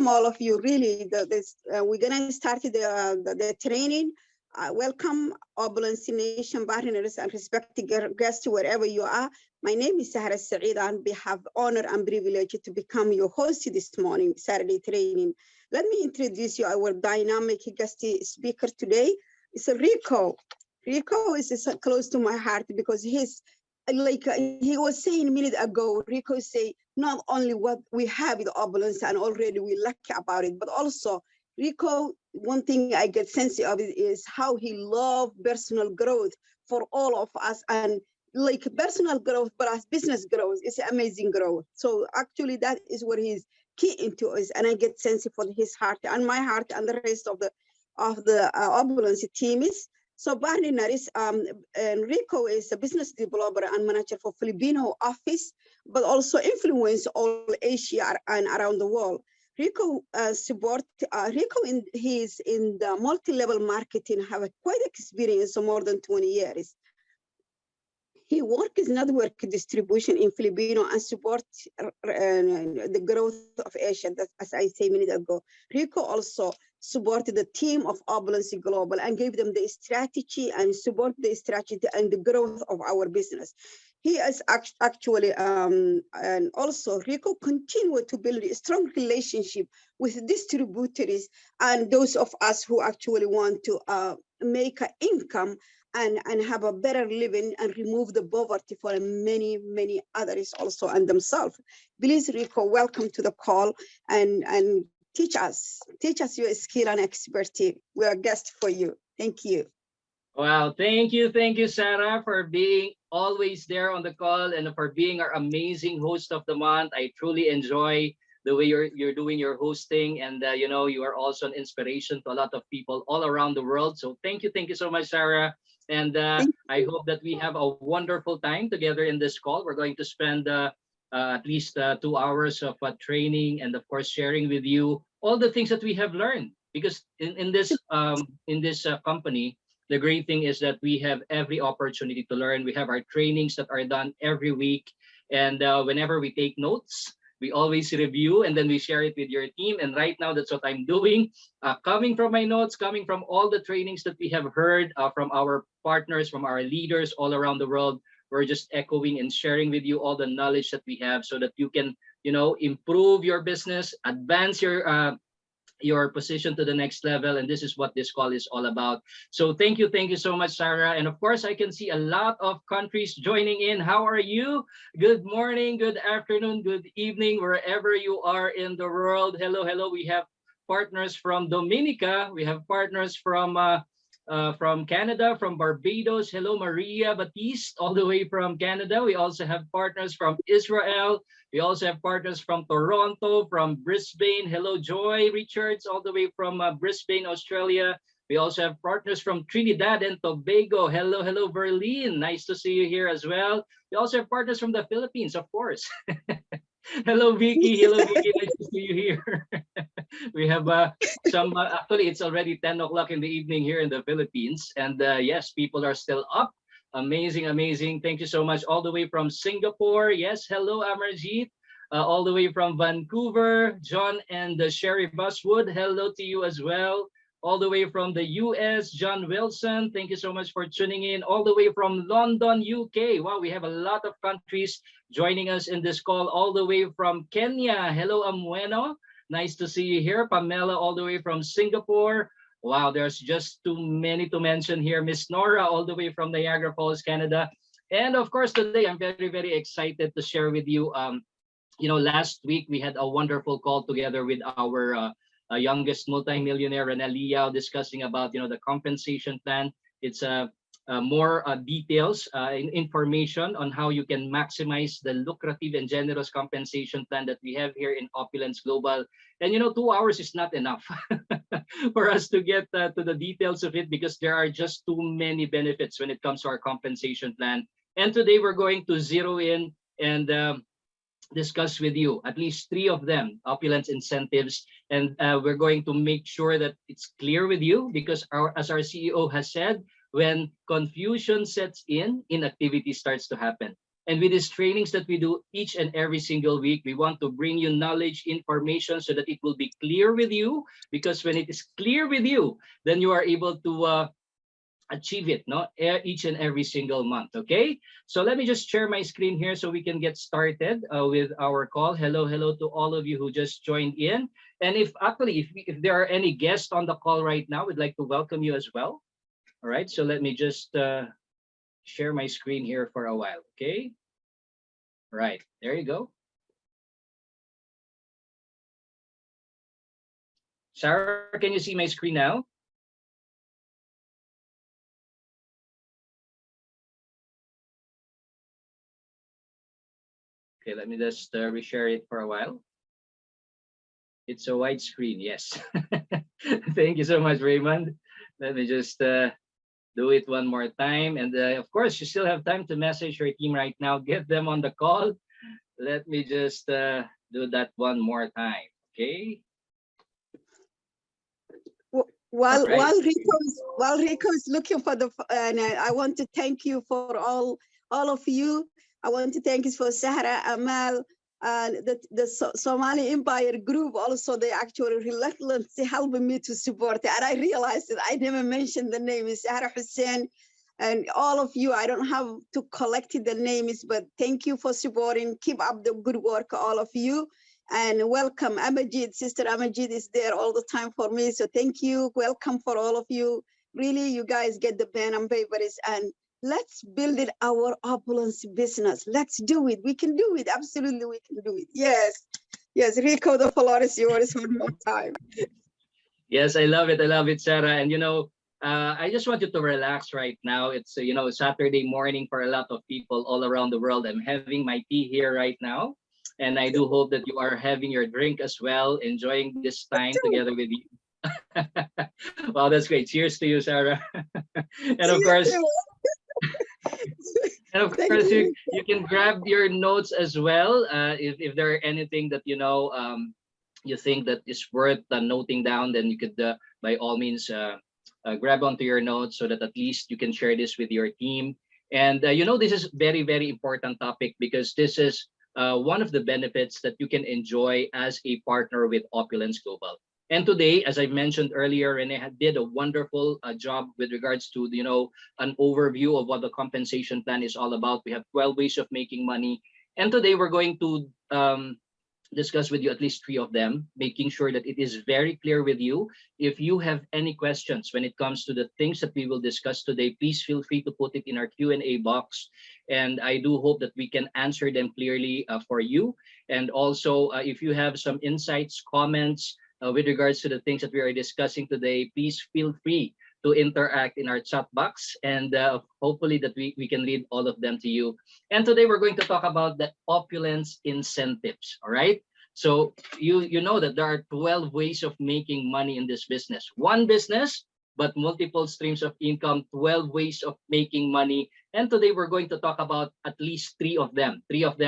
welcome all of you. Really, we're gonna start the training. Welcome, Opulence Nation partners and respected guests wherever you are. My name is Sahara Saeed, and we have honor and privilege to become your host this morning, Saturday training. Let me introduce you our dynamic guest speaker today. It's Rico. Rico is close to my heart because he's like he was saying a minute ago. Rico say not only what we have with Opulence and already we lucky about it, but also Rico, one thing I get sense of it is how he loves personal growth for all of us, and like personal growth, but as business growth, it's amazing growth. So actually that is what he's key into us, and I get sense for his heart and my heart and the rest of the Opulence team is. So Barney Naris, Rico is a business developer and manager for Filipino office, but also influence all Asia and around the world. Rico he's in the multi-level marketing, have a quite experience of more than 20 years. He works network distribution in Filipino and supports the growth of Asia, as I said a minute ago. Rico also supported the team of Opulence Global and gave them the strategy and support the strategy and the growth of our business. He is actually, and also Rico continued to build a strong relationship with distributors and those of us who actually want to make an income and have a better living and remove the poverty for many, many others also and themselves. Please, Rico, welcome to the call and teach us your skill and expertise. We're a guest for you. Thank you. Wow, thank you, Sarah, for being always there on the call and for being our amazing host of the month. I truly enjoy the way you're doing your hosting, and you know, you are also an inspiration to a lot of people all around the world. So thank you so much, Sarah. And I hope that we have a wonderful time together in this call. We're going to spend at least 2 hours of training and of course sharing with you all the things that we have learned. Because in this company, the great thing is that we have every opportunity to learn. We have our trainings that are done every week, and whenever we take notes, we always review and then we share it with your team. And right now, that's what I'm doing. Coming from my notes, coming from all the trainings that we have heard from our partners, from our leaders all around the world, we're just echoing and sharing with you all the knowledge that we have so that you can, you know, improve your business, advance your position to the next level. And this is what this call is all about. So thank you so much, Sarah. And of course, I can see a lot of countries joining in. How are you? Good morning, good afternoon, good evening, wherever you are in the world. Hello. We have partners from Dominica. We have partners from Canada, from Barbados. Hello, Maria Batiste, all the way from Canada. We also have partners from Israel. We also have partners from Toronto, from Brisbane. Hello, Joy Richards, all the way from Brisbane, Australia. We also have partners from Trinidad and Tobago. Hello, Berlin. Nice to see you here as well. We also have partners from the Philippines, of course. Hello, Vicky. Nice to see you here. We have actually, it's already 10 o'clock in the evening here in the Philippines. And yes, people are still up. Amazing. Thank you so much. All the way from Singapore. Yes, hello, Amarjeet. All the way from Vancouver, John and Sherry Buswood. Hello to you as well. All the way from the US, John Wilson. Thank you so much for tuning in. All the way from London, UK. Wow, we have a lot of countries joining us in this call. All the way from Kenya. Hello, Amweno. Nice to see you here. Pamela, all the way from Singapore. Wow, there's just too many to mention here. Miss Nora, all the way from Niagara Falls, Canada. And of course, today I'm very excited to share with you. You know, last week we had a wonderful call together with our youngest multimillionaire, Renel Liao, discussing about, you know, the compensation plan. It's more details, information on how you can maximize the lucrative and generous compensation plan that we have here in Opulence Global. And you know, 2 hours is not enough for us to get to the details of it, because there are just too many benefits when it comes to our compensation plan. And today we're going to zero in and discuss with you at least 3 of them, Opulence Incentives. And we're going to make sure that it's clear with you, because as our CEO has said, when confusion sets in, inactivity starts to happen. And with these trainings that we do each and every single week, we want to bring you knowledge, information, so that it will be clear with you. Because when it is clear with you, then you are able to achieve it, no, each and every single month. Okay, so let me just share my screen here so we can get started with our call. Hello to all of you who just joined in. And if there are any guests on the call right now, we'd like to welcome you as well. All right, so let me just share my screen here for a while. Okay, right, there you go. Sarah, can you see my screen now? Okay, let me just reshare it for a while. It's a wide screen, yes. Thank you so much, Raymond. Let me just do it one more time. And of course, you still have time to message your team right now. Get them on the call. Let me just do that one more time, okay? While right. while Rico is looking for the, and I want to thank you for all of you. I want to thank you for Sahara, Amal, the Somali Empire group. Also, they actually relentlessly helping me to support it. And I realized that I never mentioned the name is Sahara Hussein, and all of you. I don't have to collect the names, but thank you for supporting. Keep up the good work, all of you. And welcome, Amajid. Sister Amajid is there all the time for me. So thank you. Welcome for all of you. Really, you guys get the pen and papers, and let's build it our opulence business. Let's do it. We can do it. Absolutely, we can do it. Yes. Yes, Rico, the floor is yours one more time. Yes, I love it. I love it, Sarah. And I just want you to relax right now. It's Saturday morning for a lot of people all around the world. I'm having my tea here right now. And I do hope that you are having your drink as well, enjoying this time together with you. Wow, that's great. Cheers to you, Sarah. And of course, you can grab your notes as well if there are anything that you think that is worth noting down. Then you could by all means grab onto your notes so that at least you can share this with your team. And this is very important topic, because this is one of the benefits that you can enjoy as a partner with Opulence Global. And today, as I mentioned earlier, Rene did a wonderful job with regards to an overview of what the compensation plan is all about. We have 12 ways of making money, and today we're going to discuss with you at least 3 of them, making sure that it is very clear with you. If you have any questions when it comes to the things that we will discuss today, please feel free to put it in our Q&A box, and I do hope that we can answer them clearly for you. And also, if you have some insights, comments with regards to the things that we are discussing today, please feel free to interact in our chat box, and hopefully that we can read all of them to you. And today we're going to talk about the Opulence Incentives, all right? So you know that there are 12 ways of making money in this business. One business, but multiple streams of income, 12 ways of making money. And today we're going to talk about at least 3 of them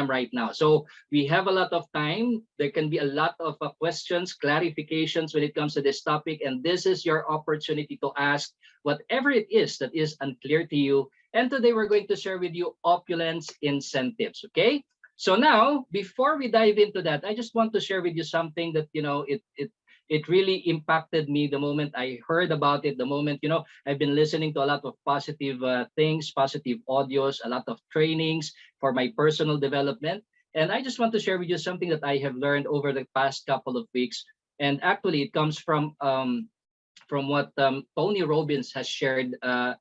right now. So we have a lot of time. There can be a lot of questions, clarifications when it comes to this topic. And this is your opportunity to ask whatever it is that is unclear to you. And today we're going to share with you Opulence Incentives, okay? So now, before we dive into that, I just want to share with you something that, it really impacted me the moment I heard about it. The moment, I've been listening to a lot of positive things, positive audios, a lot of trainings for my personal development. And I just want to share with you something that I have learned over the past couple of weeks. And actually, it comes from what Tony Robbins has shared wait,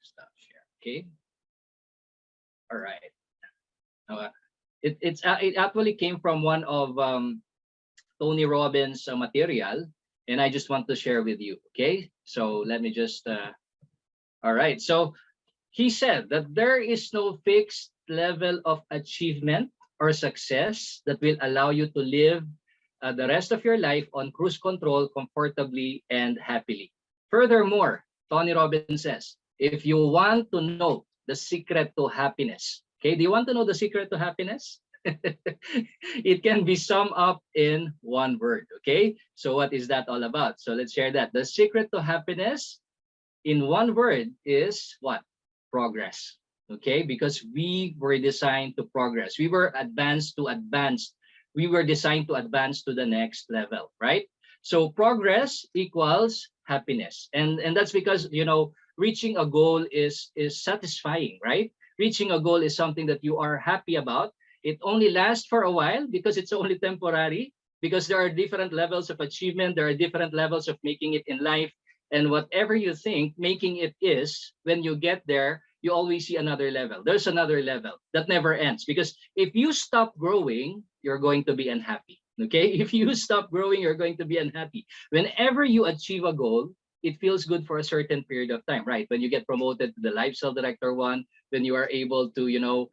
stop share. Okay. All right. It actually came from one of Tony Robbins' material, and I just want to share with you. Okay, so let me just. All right, so he said that there is no fixed level of achievement or success that will allow you to live the rest of your life on cruise control comfortably and happily. Furthermore, Tony Robbins says, if you want to know the secret to happiness, okay, do you want to know the secret to happiness? It can be summed up in one word, okay? So what is that all about? So let's share that. The secret to happiness in one word is what? Progress. Okay, because we were designed to progress. We were advanced to advance. We were designed to advance to the next level, right? So progress equals happiness. And that's because, you know, reaching a goal is satisfying, right? Reaching a goal is something that you are happy about. It only lasts for a while because it's only temporary, because there are different levels of achievement, there are different levels of making it in life. And whatever you think making it is, when you get there, you always see another level. There's another level that never ends, because if you stop growing, you're going to be unhappy. Okay, if you stop growing, you're going to be unhappy. Whenever you achieve a goal, it feels good for a certain period of time, right? When you get promoted to the lifestyle director one, when you are able to, you know,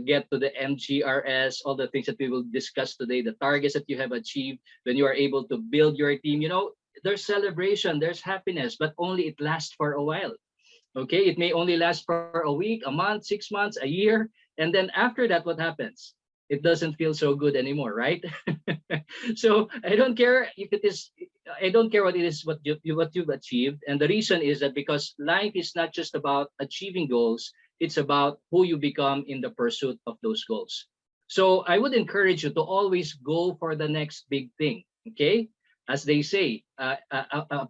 get to the MGRS, all the things that we will discuss today, the targets that you have achieved, when you are able to build your team, you know, there's celebration, there's happiness, but only it lasts for a while. Okay, it may only last for a week, a month, 6 months, a year, and then after that, what happens? It doesn't feel so good anymore, right? So I don't care if it is, I don't care what it is, what you've achieved. And the reason is that because life is not just about achieving goals, it's about who you become in the pursuit of those goals. So I would encourage you to always go for the next big thing. Okay, as they say,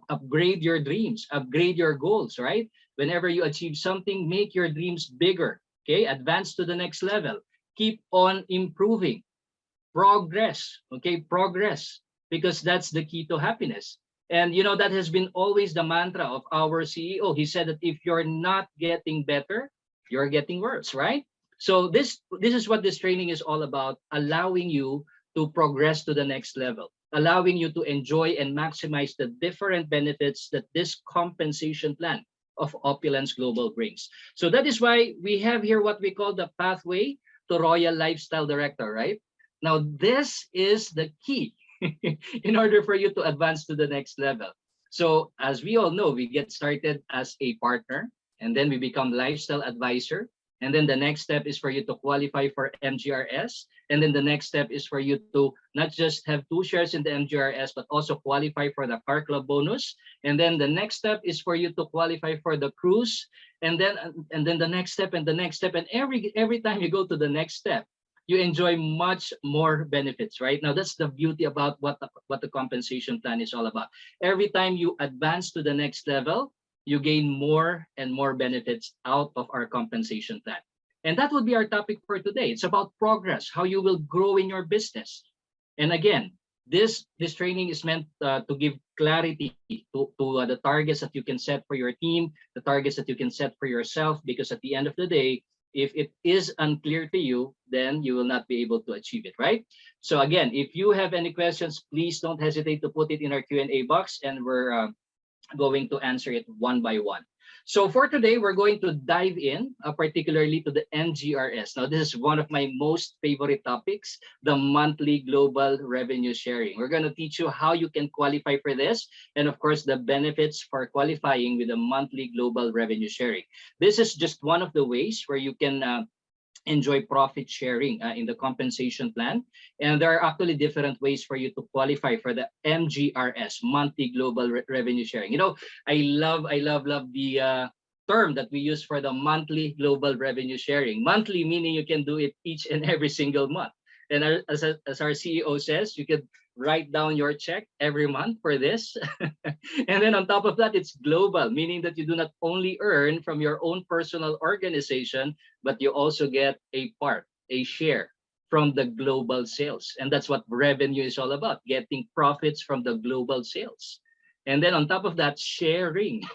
upgrade your dreams, upgrade your goals, right? Whenever you achieve something, make your dreams bigger. Okay, advance to the next level. Keep on improving. Progress. Okay, progress, because that's the key to happiness. And you know, that has been always the mantra of our CEO. He said that if you're not getting better, you're getting worse, right? So this is what this training is all about, allowing you to progress to the next level, allowing you to enjoy and maximize the different benefits that this compensation plan of Opulence Global brings. So that is why we have here what we call the pathway to Royal Lifestyle Director, right? Now, this is the key in order for you to advance to the next level. So as we all know, we get started as a partner, and then we become lifestyle advisor. And then the next step is for you to qualify for MGRS. And then the next step is for you to not just have 2 shares in the MGRS, but also qualify for the Car Club bonus. And then the next step is for you to qualify for the cruise. And then the next step and the next step. And every time you go to the next step, you enjoy much more benefits, right? Now, that's the beauty about what the compensation plan is all about. Every time you advance to the next level, you gain more and more benefits out of our compensation plan. And that would be our topic for today. It's about progress, how you will grow in your business. And again, this training is meant to give clarity to the targets that you can set for your team, the targets that you can set for yourself, because at the end of the day, if it is unclear to you, then you will not be able to achieve it, right? So again, if you have any questions, please don't hesitate to put it in our Q&A box, and we're going to answer it one by one. So for today, we're going to dive in particularly to the MGRS. Now, this is one of my most favorite topics, the monthly global revenue sharing. We're going to teach you how you can qualify for this, and of course, the benefits for qualifying with the monthly global revenue sharing. This is just one of the ways where you can enjoy profit sharing in the compensation plan. And there are actually different ways for you to qualify for the MGRS, monthly global revenue sharing. You know, I love the term that we use for the monthly global revenue sharing. Monthly meaning you can do it each and every single month. And as our CEO says, you could write down your check every month for this. And then on top of that, it's global, meaning that you do not only earn from your own personal organization, but you also get a part, a share from the global sales. And that's what revenue is all about, getting profits from the global sales. And then on top of that, sharing.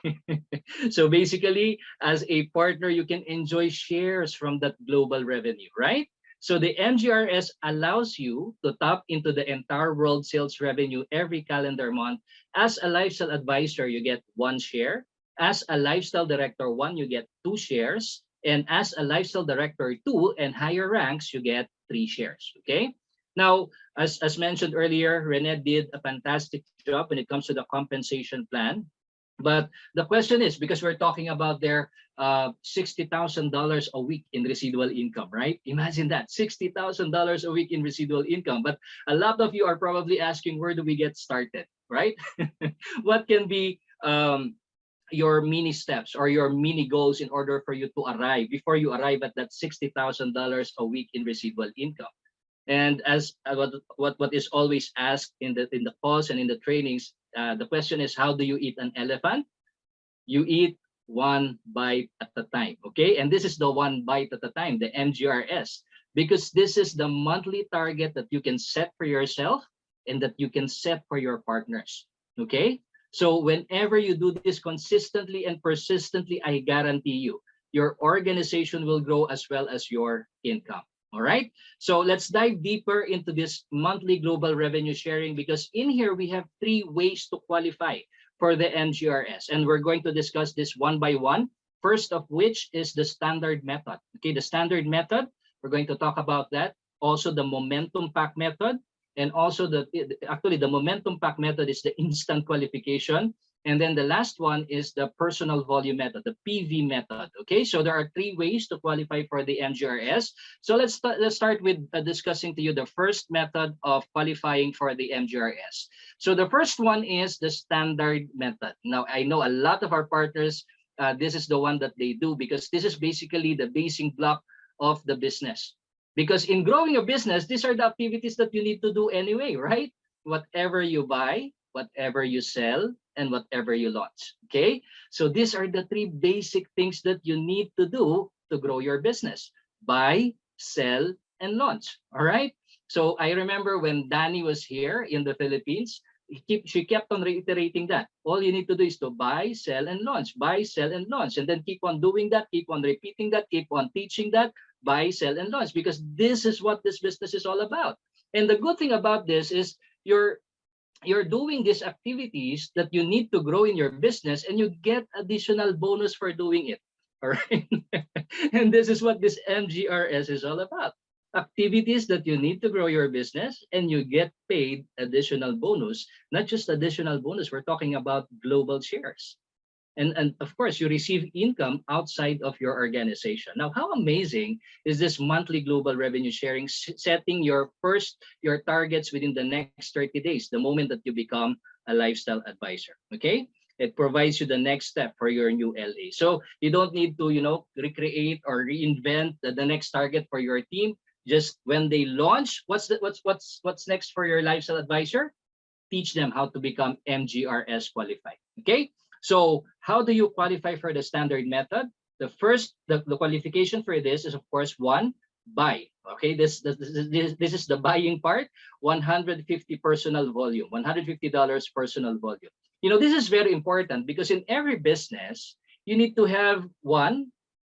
So basically, as a partner, you can enjoy shares from that global revenue, right? So the MGRS allows you to tap into the entire world sales revenue every calendar month. As a lifestyle advisor, you get 1 share. As a lifestyle director 1, you get 2 shares. And as a lifestyle director 2 and higher ranks, you get 3 shares. Okay. Now, as mentioned earlier, Rene did a fantastic job when it comes to the compensation plan. But the question is, because we're talking about their $60,000 a week in residual income, right? Imagine that, $60,000 a week in residual income. But a lot of you are probably asking, where do we get started, right? What can be your mini steps or your mini goals in order for you to arrive before you arrive at that $60,000 a week in residual income. And as what is always asked in the calls and in the trainings, the question is, how do you eat an elephant? You eat one bite at a time, okay? And this is the one bite at a time, the MGRS, because this is the monthly target that you can set for yourself and that you can set for your partners, okay? So whenever you do this consistently and persistently, I guarantee you, your organization will grow as well as your income. All right. So let's dive deeper into this monthly global revenue sharing, because in here we have 3 ways to qualify for the MGRS, and we're going to discuss this one by one. First of which is the standard method. Okay, the standard method, we're going to talk about that. Also the momentum pack method, and also actually the momentum pack method is the instant qualification. And then the last one is the personal volume method, the PV method. Okay, so there are 3 ways to qualify for the MGRS. So let's start with discussing to you the first method of qualifying for the MGRS. So the first one is the standard method. Now, I know a lot of our partners, this is the one that they do, because this is basically the basic block of the business. Because in growing a business, these are the activities that you need to do anyway, right? Whatever you buy, whatever you sell, and whatever you launch. Okay, so these are the 3 basic things that you need to do to grow your business: buy, sell, and launch. All right, so I remember when Danny was here in the Philippines, she kept on reiterating that all you need to do is to buy, sell, and launch, buy, sell, and launch, and then keep on doing that, keep on repeating that, keep on teaching that, buy, sell, and launch, because this is what this business is all about. And the good thing about this is you're doing these activities that you need to grow in your business, and you get additional bonus for doing it. All right. And this is what this MGRS is all about: activities that you need to grow your business, and you get paid additional bonus. Not just additional bonus, we're talking about global shares. And of course, you receive income outside of your organization. Now, how amazing is this monthly global revenue sharing, setting your targets within the next 30 days, the moment that you become a lifestyle advisor? Okay, it provides you the next step for your new LA. So you don't need to, recreate or reinvent the next target for your team. Just when they launch, what's next for your lifestyle advisor? Teach them how to become MGRS qualified. Okay. So how do you qualify for the standard method? The qualification for this is, of course, 1, buy. Okay, this is the buying part. 150 personal volume, $150 personal volume. This is very important, because in every business, you need to have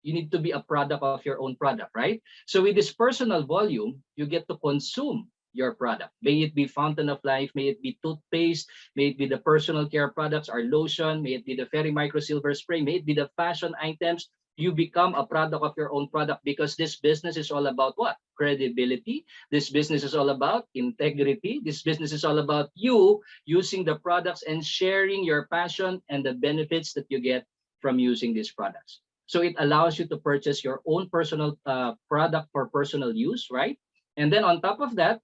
you need to be a product of your own product, right? So with this personal volume, you get to consume your product. May it be Fountain of Life, may it be toothpaste, may it be the personal care products, our lotion, may it be the Fairy Micro Silver Spray, may it be the fashion items. You become a product of your own product, because this business is all about what? Credibility. This business is all about integrity. This business is all about you using the products and sharing your passion and the benefits that you get from using these products. So it allows you to purchase your own personal product for personal use, right? And then on top of that,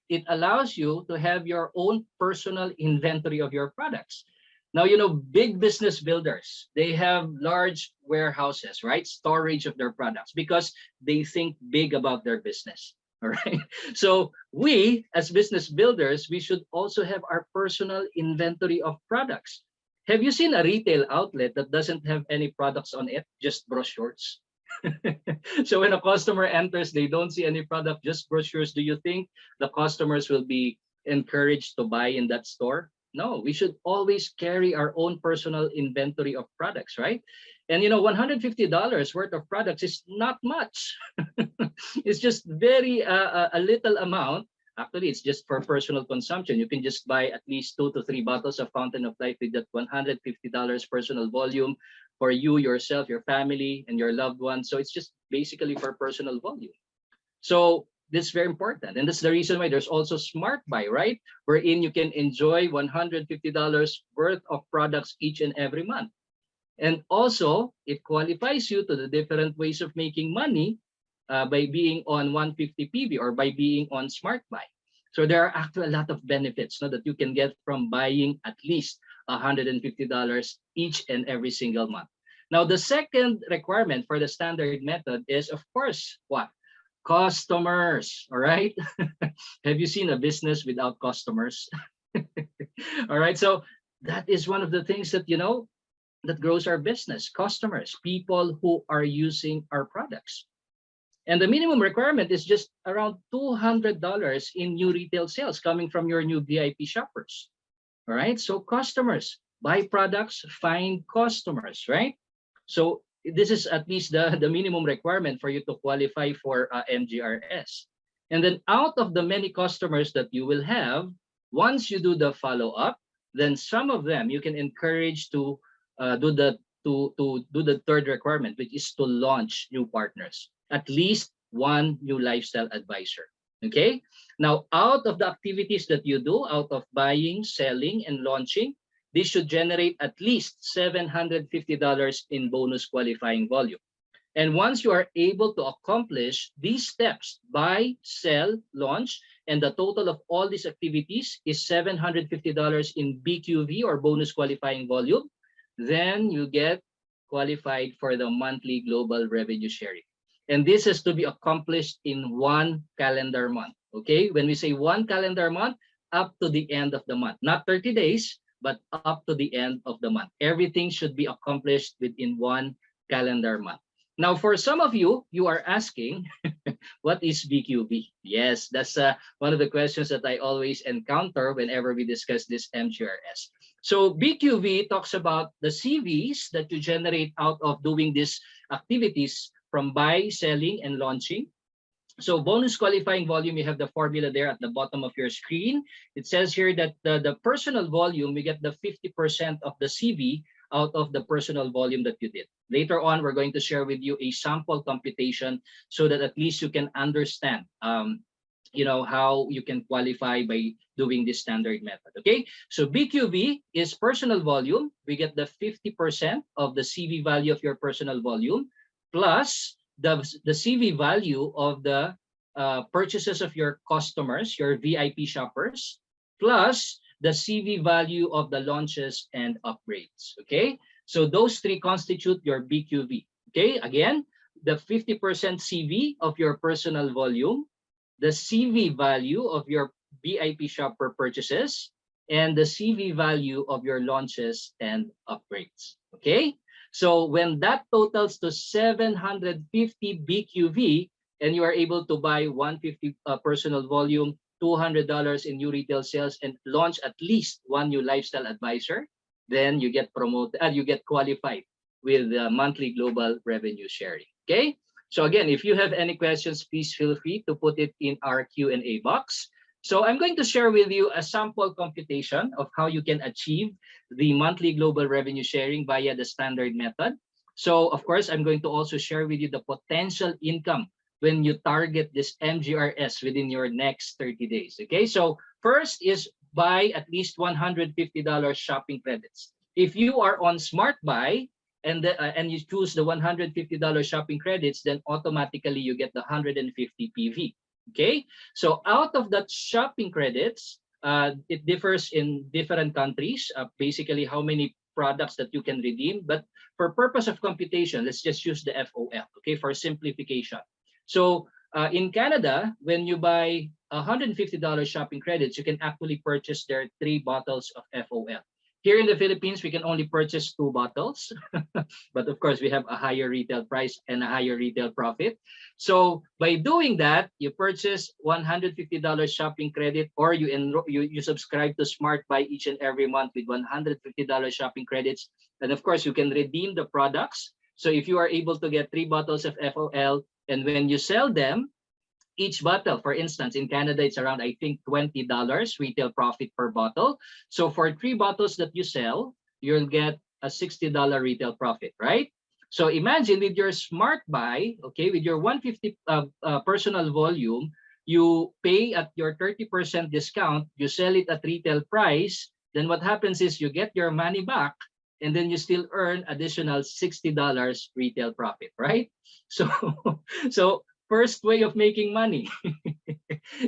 it allows you to have your own personal inventory of your products. Now, big business builders, they have large warehouses, right? Storage of their products, because they think big about their business. All right. So we, as business builders, we should also have our personal inventory of products. Have you seen a retail outlet that doesn't have any products on it, just brochures? So when a customer enters, they don't see any product, just brochures. Do you think the customers will be encouraged to buy in that store? No, we should always carry our own personal inventory of products, right? And $150 worth of products is not much. It's just very a little amount. Actually, it's just for personal consumption. You can just buy at least 2 to 3 bottles of Fountain of Life with that $150 personal volume for you, yourself, your family, and your loved ones. So it's just basically for personal volume. So this is very important. And that's the reason why there's also Smart Buy, right? Wherein you can enjoy $150 worth of products each and every month. And also, it qualifies you to the different ways of making money by being on 150 PV or by being on Smart Buy. So there are actually a lot of benefits that you can get from buying at least $150 each and every single month. Now, the second requirement for the standard method is, of course, what? Customers, all right? Have you seen a business without customers? All right, so that is one of the things that, that grows our business. Customers, people who are using our products. And the minimum requirement is just around $200 in new retail sales coming from your new VIP shoppers. All right, so customers, buy products, find customers, right? So this is at least the minimum requirement for you to qualify for MGRS. And then out of the many customers that you will have, once you do the follow-up, then some of them you can encourage to do the third requirement, which is to launch new partners, at least one new lifestyle advisor. Okay, now out of the activities that you do, out of buying, selling, and launching, this should generate at least $750 in bonus qualifying volume. And once you are able to accomplish these steps, buy, sell, launch, and the total of all these activities is $750 in BQV or bonus qualifying volume, then you get qualified for the monthly global revenue sharing. And this is to be accomplished in 1 calendar month. Okay, when we say 1 calendar month, up to the end of the month, not 30 days, but up to the end of the month. Everything should be accomplished within 1 calendar month. Now, for some of you, you are asking, what is BQB? Yes, that's one of the questions that I always encounter whenever we discuss this MGRS. So BQV talks about the CVs that you generate out of doing these activities from buy, selling, and launching. So bonus qualifying volume, you have the formula there at the bottom of your screen. It says here that the personal volume, we get the 50% of the CV out of the personal volume that you did. Later on, we're going to share with you a sample computation so that at least you can understand how you can qualify by doing this standard method. Okay, so BQV is personal volume. We get the 50% of the CV value of your personal volume plus the CV value of the purchases of your customers, your VIP shoppers, plus the CV value of the launches and upgrades. Okay, so those three constitute your BQV. Okay, again, the 50% CV of your personal volume, the CV value of your VIP shopper purchases, and the CV value of your launches and upgrades. Okay, so when that totals to 750 BQV, and you are able to buy 150 personal volume, $200 in new retail sales, and launch at least one new lifestyle advisor, then you get promoted, you get qualified with the monthly global revenue sharing. Okay, so again, if you have any questions, please feel free to put it in our Q&A box. So I'm going to share with you a sample computation of how you can achieve the monthly global revenue sharing via the standard method. So of course, I'm going to also share with you the potential income when you target this MGRS within your next 30 days. Okay, so first is buy at least $150 shopping credits. If you are on Smart Buy and you choose the $150 shopping credits, then automatically you get the 150 PV. Okay, so out of that shopping credits, it differs in different countries, basically how many products that you can redeem. But for purpose of computation, let's just use the FOL, okay, for simplification. So in Canada, when you buy $150 shopping credits, you can actually purchase their 3 bottles of FOL. Here in the Philippines, we can only purchase 2 bottles, but of course we have a higher retail price and a higher retail profit. So by doing that, you purchase $150 shopping credit, or you subscribe to Smart Buy each and every month with $150 shopping credits, and of course you can redeem the products. So if you are able to get 3 bottles of FOL, and when you sell them, each bottle, for instance, in Canada, it's around, I think, $20 retail profit per bottle. So for 3 bottles that you sell, you'll get a $60 retail profit, right? So imagine with your Smart Buy, okay, with your 150 personal volume, you pay at your 30% discount, you sell it at retail price, then what happens is you get your money back, and then you still earn additional $60 retail profit, right? So first way of making money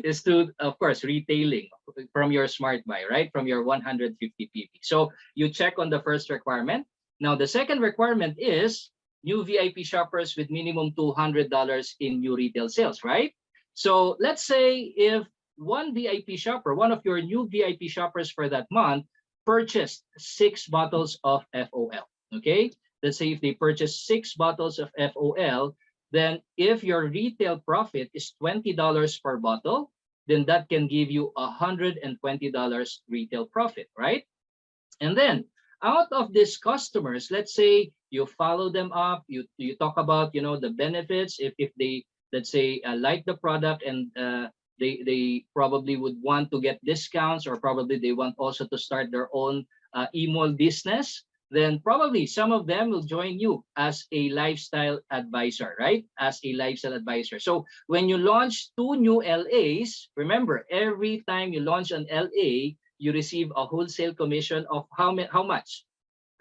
is to, of course, retailing from your smart buy, right? From your 150 PV. So you check on the first requirement. Now, the second requirement is new VIP shoppers with minimum $200 in new retail sales, right? So let's say if one VIP shopper, one of your new VIP shoppers for that month, purchased 6 bottles of FOL, okay? Let's say if they purchase 6 bottles of FOL, then if your retail profit is $20 per bottle, then that can give you $120 retail profit, right? And then out of these customers, let's say you follow them up, you talk about, you know, the benefits. If they, let's say, like the product and they probably would want to get discounts, or probably they want also to start their own e-mall business, then probably some of them will join you as a lifestyle advisor, right? As a lifestyle advisor. So when you launch 2 new LAs, remember, every time you launch an LA, you receive a wholesale commission of how much?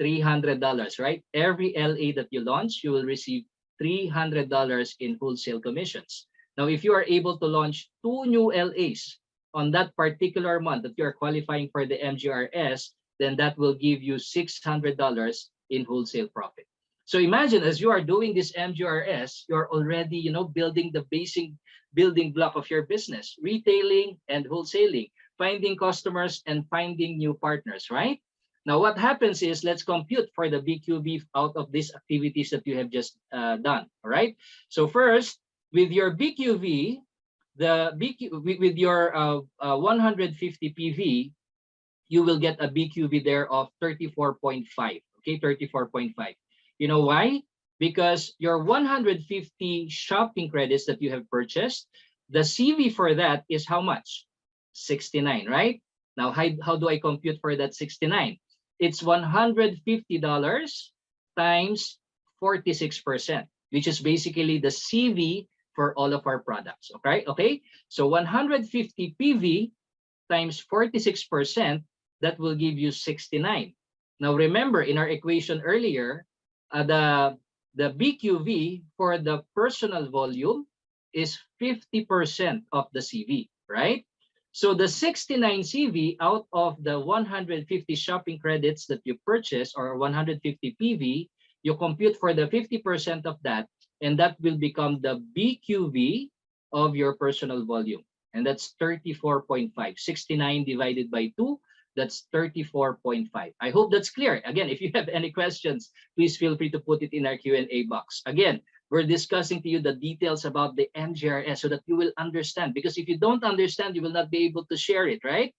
$300, right? Every LA that you launch, you will receive $300 in wholesale commissions. Now, if you are able to launch 2 new LAs on that particular month that you are qualifying for the MGRS, then that will give you $600 in wholesale profit. So imagine, as you are doing this MGRS, you're already, you know, building the basic building block of your business, retailing and wholesaling, finding customers and finding new partners, right? Now, what happens is, let's compute for the BQB out of these activities that you have just done, all right? So first, with your BQV, with your 150 PV, you will get a BQV there of 34.5, okay, 34.5. You know why? Because your 150 shopping credits that you have purchased, the CV for that is how much? 69, right? Now, how do I compute for that 69? It's $150 times 46%, which is basically the CV for all of our products, okay? Okay, so 150 PV times 46%, that will give you 69. Now remember, in our equation earlier, the BQV for the personal volume is 50% of the CV, right? So the 69 CV out of the 150 shopping credits that you purchase, or 150 PV, you compute for the 50% of that, and that will become the BQV of your personal volume. And that's 34.5. 69 divided by 2, that's 34.5. I hope that's clear. Again, if you have any questions, please feel free to put it in our Q&A box. Again, we're discussing to you the details about the MGRS so that you will understand. Because if you don't understand, you will not be able to share it, right?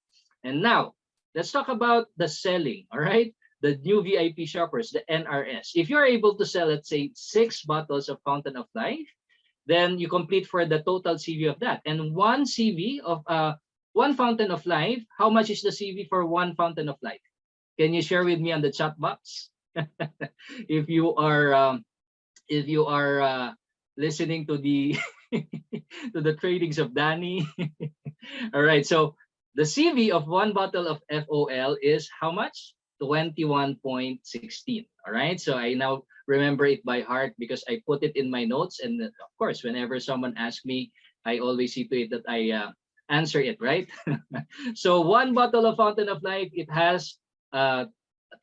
And now, let's talk about the selling, all right? The new VIP shoppers, the NRS. If you're able to sell, let's say, 6 bottles of Fountain of Life, then you complete for the total CV of that. And one CV of one Fountain of Life, how much is the CV for one Fountain of Life? Can you share with me on the chat box? if you are listening to the to the tradings of Danny. All right, so the CV of one bottle of FOL is how much? 21.16. All right, so I now remember it by heart because I put it in my notes, and of course, whenever someone asks me, I always see to it that I answer it, right? So one bottle of Fountain of Life, it has 21.16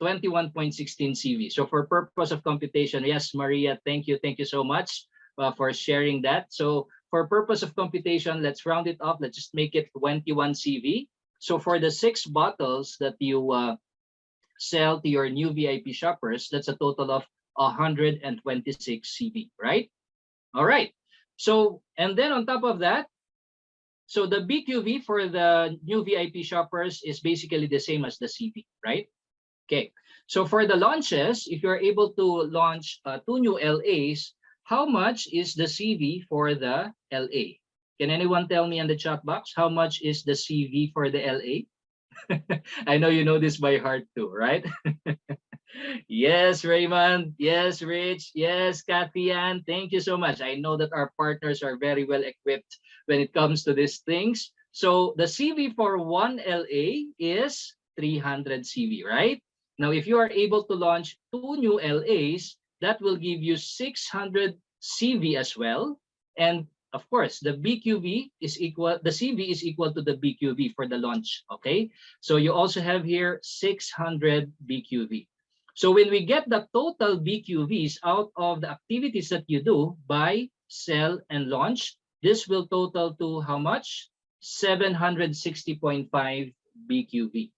CV. So for purpose of computation, yes, Maria, thank you so much for sharing that. So for purpose of computation, let's round it up. Let's just make it 21 CV. So for the 6 bottles that you sell to your new VIP shoppers, that's a total of 126 CV, right? All right. So, and then on top of that, so the BQV for the new VIP shoppers is basically the same as the CV, right? Okay. So for the launches, if you're able to launch 2 new LAs, how much is the CV for the LA? Can anyone tell me in the chat box how much is the CV for the LA? I know you know this by heart too, right? Yes, Raymond. Yes, Rich. Yes, Kathy Ann. Thank you so much. I know that our partners are very well equipped when it comes to these things. So the CV for one LA is 300 CV, right? Now, if you are able to launch 2 new LAs, that will give you 600 CV as well. And of course, the BQV is equal, the CV is equal to the BQV for the launch, okay? So you also have here 600 BQV. So when we get the total BQVs out of the activities that you do, buy, sell, and launch, this will total to how much? 760.5 BQV,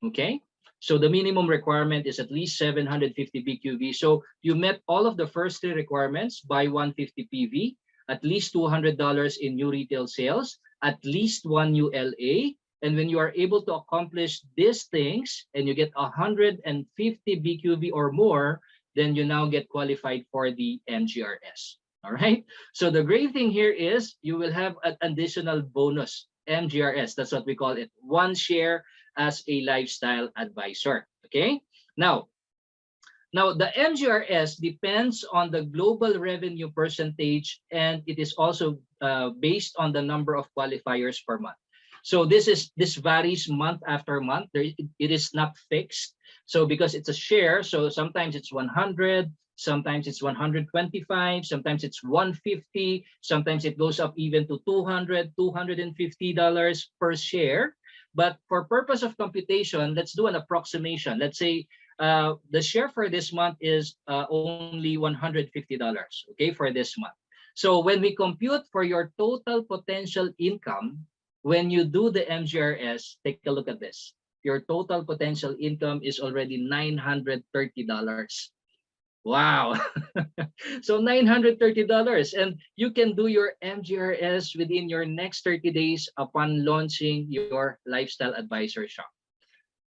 okay? So the minimum requirement is at least 750 BQV. So you met all of the first three requirements: buy 150 PV, at least $200 in new retail sales, at least one new LA. And when you are able to accomplish these things and you get 150 BQV or more, then you now get qualified for the MGRS. All right. So the great thing here is you will have an additional bonus, MGRS. That's what we call it. One share as a lifestyle advisor. Okay. Now the MGRS depends on the global revenue percentage, and it is also based on the number of qualifiers per month. So this varies month after month. It is not fixed. So because it's a share, so sometimes it's 100, sometimes it's 125, sometimes it's 150, sometimes it goes up even to $200, $250 per share. But for purpose of computation, let's do an approximation. Let's say the share for this month is only $150, okay, for this month. So when we compute for your total potential income, when you do the MGRS, take a look at this. Your total potential income is already $930. Wow. So $930, and you can do your MGRS within your next 30 days upon launching your lifestyle advisor shop.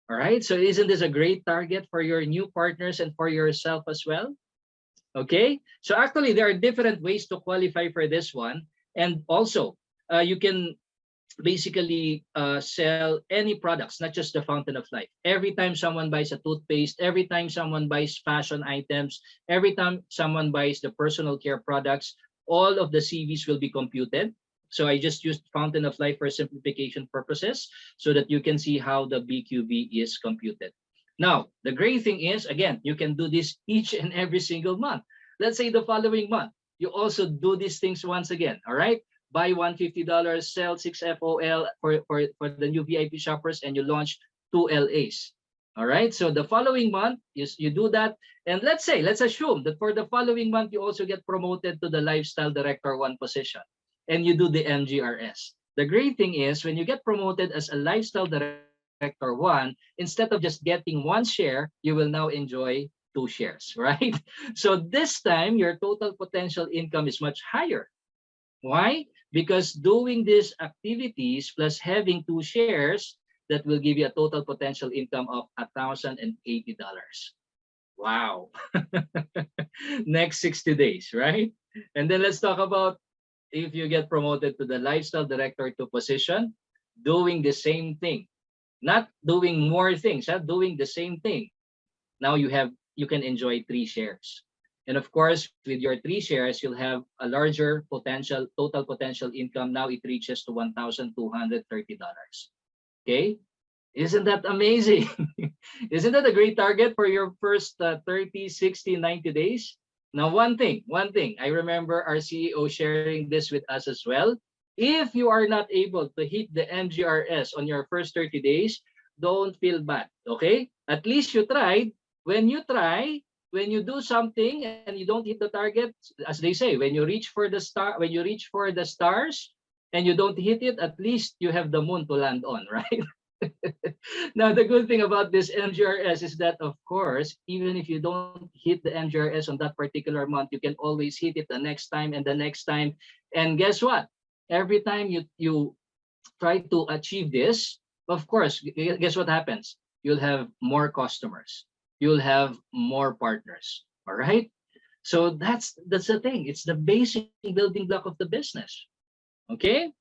All right, so isn't this a great target for your new partners and for yourself as well? Okay, so actually there are different ways to qualify for this one. And also you can basically sell any products, not just the fountain of life. Every time someone buys a toothpaste, every time someone buys fashion items, every time someone buys the personal care products, all of the CVs will be computed. So I just used fountain of life for simplification purposes so that you can see how the BQB is computed. Now, the great thing is, again, you can do this each and every single month. Let's say the following month, you also do these things once again, all right? Buy $150, sell 6 FOL for the new VIP shoppers, and you launch 2 LAs. All right, so the following month, you do that. And let's assume that for the following month, you also get promoted to the Lifestyle Director 1 position, and you do the MGRS. The great thing is when you get promoted as a Lifestyle Director 1, instead of just getting 1 share, you will now enjoy 2 shares, right? So this time, your total potential income is much higher. Why? Because doing these activities plus having 2 shares, that will give you a total potential income of $1,080. Wow. Next 60 days, right? And then let's talk about if you get promoted to the Lifestyle Director 2 position, doing the same thing. Not doing more things, doing the same thing. Now you can enjoy 3 shares. And of course, with your 3 shares, you'll have a larger total potential income. Now it reaches to $1,230. Okay, isn't that amazing? Isn't that a great target for your first 30, 60, 90 days? Now, one thing, I remember our CEO sharing this with us as well. If you are not able to hit the MGRS on your first 30 days, don't feel bad, okay? At least you tried. When you do something and you don't hit the target, as they say, when you reach for the stars and you don't hit it, at least you have the moon to land on, right? Now, the good thing about this MGRS is that, of course, even if you don't hit the MGRS on that particular month, you can always hit it the next time and the next time. And guess what? Every time you try to achieve this, of course, guess what happens? You'll have more customers. You'll have more partners. All right. So that's the thing. It's the basic building block of the business. Okay.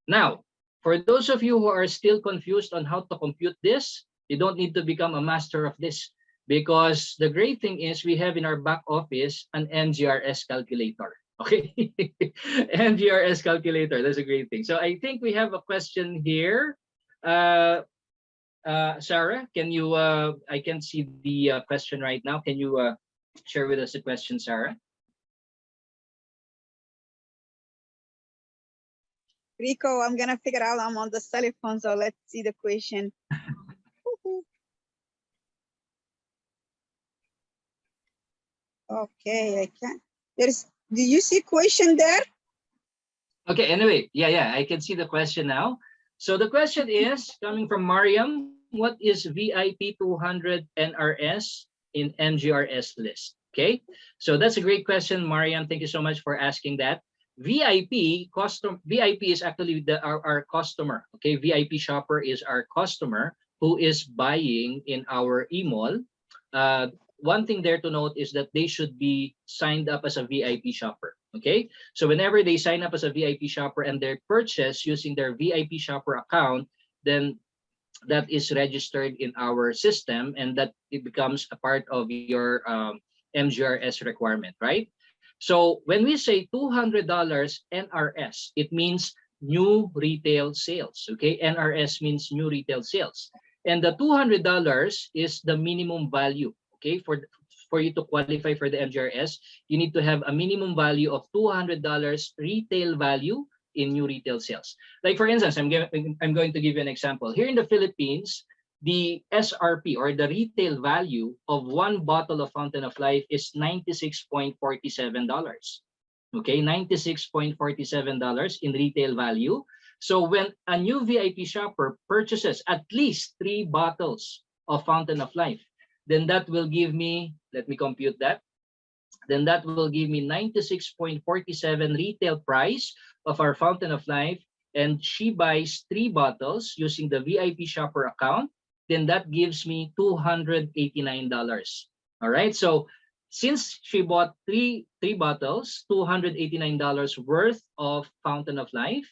Now, for those of you who are still confused on how to compute this, you don't need to become a master of this, because the great thing is we have in our back office an MGRS calculator. Okay. MGRS calculator. That's a great thing. So I think we have a question here. Sarah, can you, I can see the question right now. Can you share with us the question, Sarah? Rico, I'm gonna figure out I'm on the telephone, so let's see the question. Okay, I can't. Do you see question there? Okay, anyway, yeah, I can see the question now. So the question is coming from Mariam, what is VIP 200 NRS in MGRS list? Okay, so that's a great question, Mariam. Thank you so much for asking that. VIP is actually our customer. Okay, VIP shopper is our customer who is buying in our e-mall. One thing there to note is that they should be signed up as a VIP shopper. Okay, so whenever they sign up as a VIP shopper and they purchase using their VIP shopper account, then that is registered in our system and that it becomes a part of your MGRS requirement, right? So when we say $200 NRS, it means new retail sales. Okay, NRS means new retail sales, and the $200 is the minimum value. Okay, for you to qualify for the MGRS, you need to have a minimum value of $200 retail value in new retail sales. Like for instance, I'm going to give you an example. Here in the Philippines, the SRP or the retail value of one bottle of Fountain of Life is $96.47. Okay, $96.47 in retail value. So when a new VIP shopper purchases at least 3 bottles of Fountain of Life, then that will give me, let me compute that, then that will give me 96.47 retail price of our Fountain of Life, and she buys 3 bottles using the VIP shopper account, then that gives me $289. All right, so since she bought three bottles, $289 worth of Fountain of Life,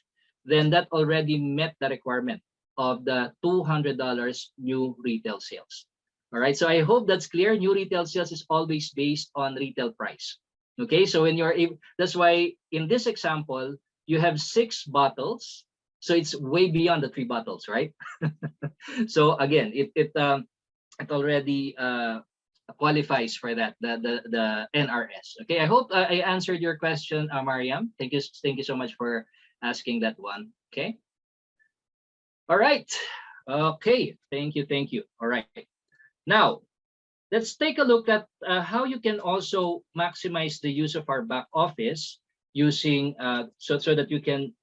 then that already met the requirement of the $200 new retail sales. All right, so I hope that's clear. New retail sales is always based on retail price. Okay, so when you're able, that's why in this example, you have 6 bottles. So it's way beyond the 3 bottles, right? So again, it already qualifies for that, the NRS. Okay, I hope I answered your question, Mariam. Thank you so much for asking that one. Okay. All right. Okay. Thank you. All right. Now, let's take a look at how you can also maximize the use of our back office using so that you can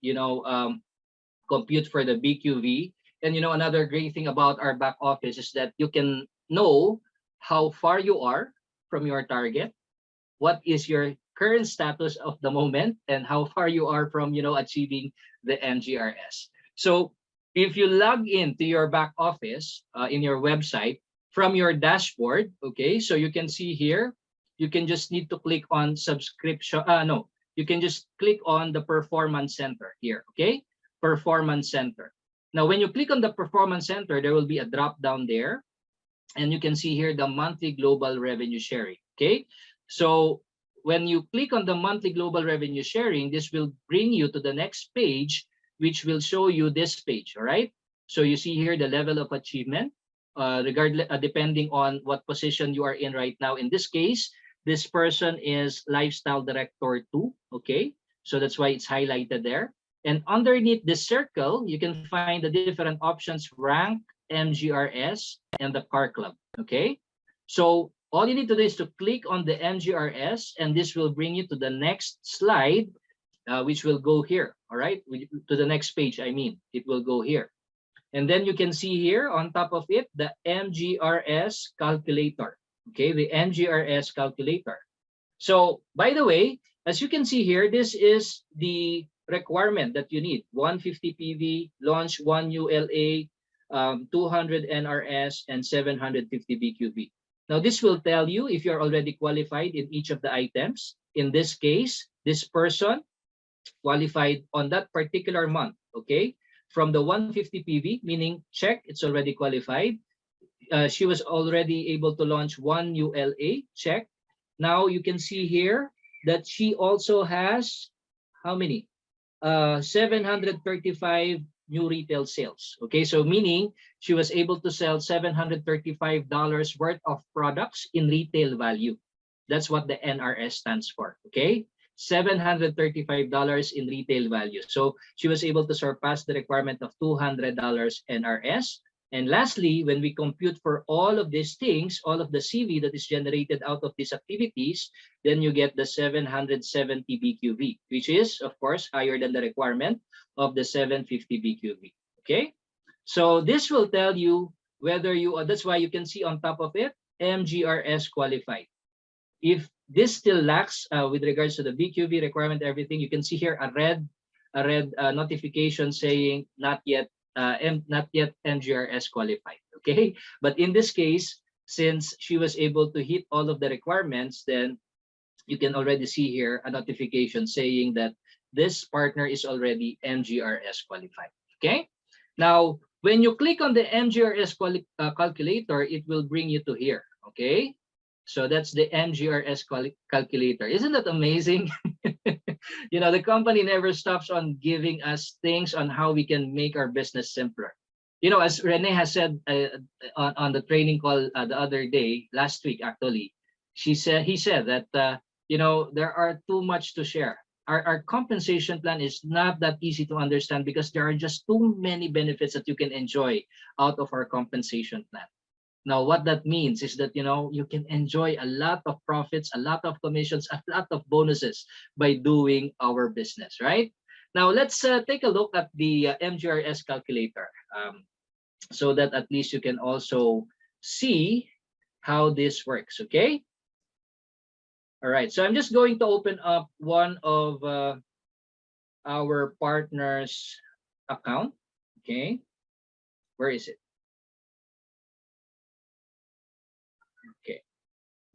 compute for the BQV. And another great thing about our back office is that you can know how far you are from your target, what is your current status of the moment, and how far you are from achieving the MGRS. So if you log into your back office in your website from your dashboard, okay, so you can see here, you can just need to click on subscription. No, you can just click on the performance center here. Okay, performance center. Now, when you click on the performance center, there will be a drop down there, and you can see here the monthly global revenue sharing. Okay, so when you click on the monthly global revenue sharing, this will bring you to the next page, which will show you this page. All right, so you see here the level of achievement, regardless, depending on what position you are in right now. In this case, this person is lifestyle director 2. Okay, so that's why it's highlighted there. And underneath this circle, you can find the different options: rank, MGRS, and the car club. Okay, so all you need to do is to click on the MGRS, and this will bring you to the next slide, which will go here. All right, to the next page. I mean, it will go here. And then you can see here on top of it, the MGRS calculator. Okay, the MGRS calculator. So by the way, as you can see here, this is the requirement that you need: 150 PV, launch 1 ULA, 200 NRS, and 750 BQV. Now, this will tell you if you're already qualified in each of the items. In this case, this person qualified on that particular month, okay, from the 150 PV, meaning check, it's already qualified. She was already able to launch 1 ULA, check. Now you can see here that she also has how many? 735 new retail sales. Okay, so meaning she was able to sell $735 worth of products in retail value. That's what the NRS stands for. Okay, $735 in retail value. So she was able to surpass the requirement of $200 NRS. And lastly, when we compute for all of these things, all of the CV that is generated out of these activities, then you get the 770 BQV, which is, of course, higher than the requirement of the 750 BQV. Okay? So this will tell you whether you, that's why you can see on top of it, MGRS qualified. If this still lacks with regards to the BQV requirement, everything, you can see here a red notification saying not yet MGRS qualified. Okay, but in this case, since she was able to hit all of the requirements, then you can already see here a notification saying that this partner is already MGRS qualified. Okay, now when you click on the MGRS calculator, it will bring you to here. Okay, so that's the MGRS calculator. Isn't that amazing? You know, the company never stops on giving us things on how we can make our business simpler. You know, as Rene has said on the training call the other day, last week actually, he said that you know, there are too much to share. Our compensation plan is not that easy to understand because there are just too many benefits that you can enjoy out of our compensation plan. Now, what that means is that, you know, you can enjoy a lot of profits, a lot of commissions, a lot of bonuses by doing our business, right? Now, let's take a look at the MGRS calculator so that at least you can also see how this works, okay? All right, so I'm just going to open up one of our partners' account, okay? Where is it? Okay,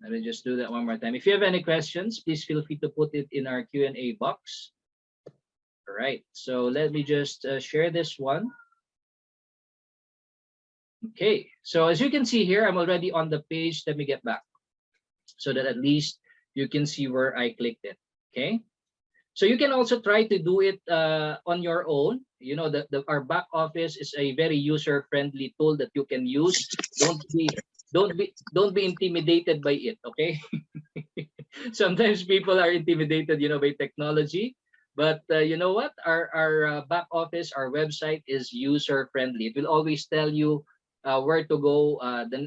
let me just do that one more time. If you have any questions, please feel free to put it in our Q&A box. All right, so let me just share this one. Okay, so as you can see here, I'm already on the page. Let me get back so that at least you can see where I clicked it. Okay, so you can also try to do it on your own. You know, our back office is a very user-friendly tool that you can use. Don't be intimidated by it. Okay. Sometimes people are intimidated, you know, by technology, but you know what? Our back office, our website is user-friendly. It will always tell you where to go,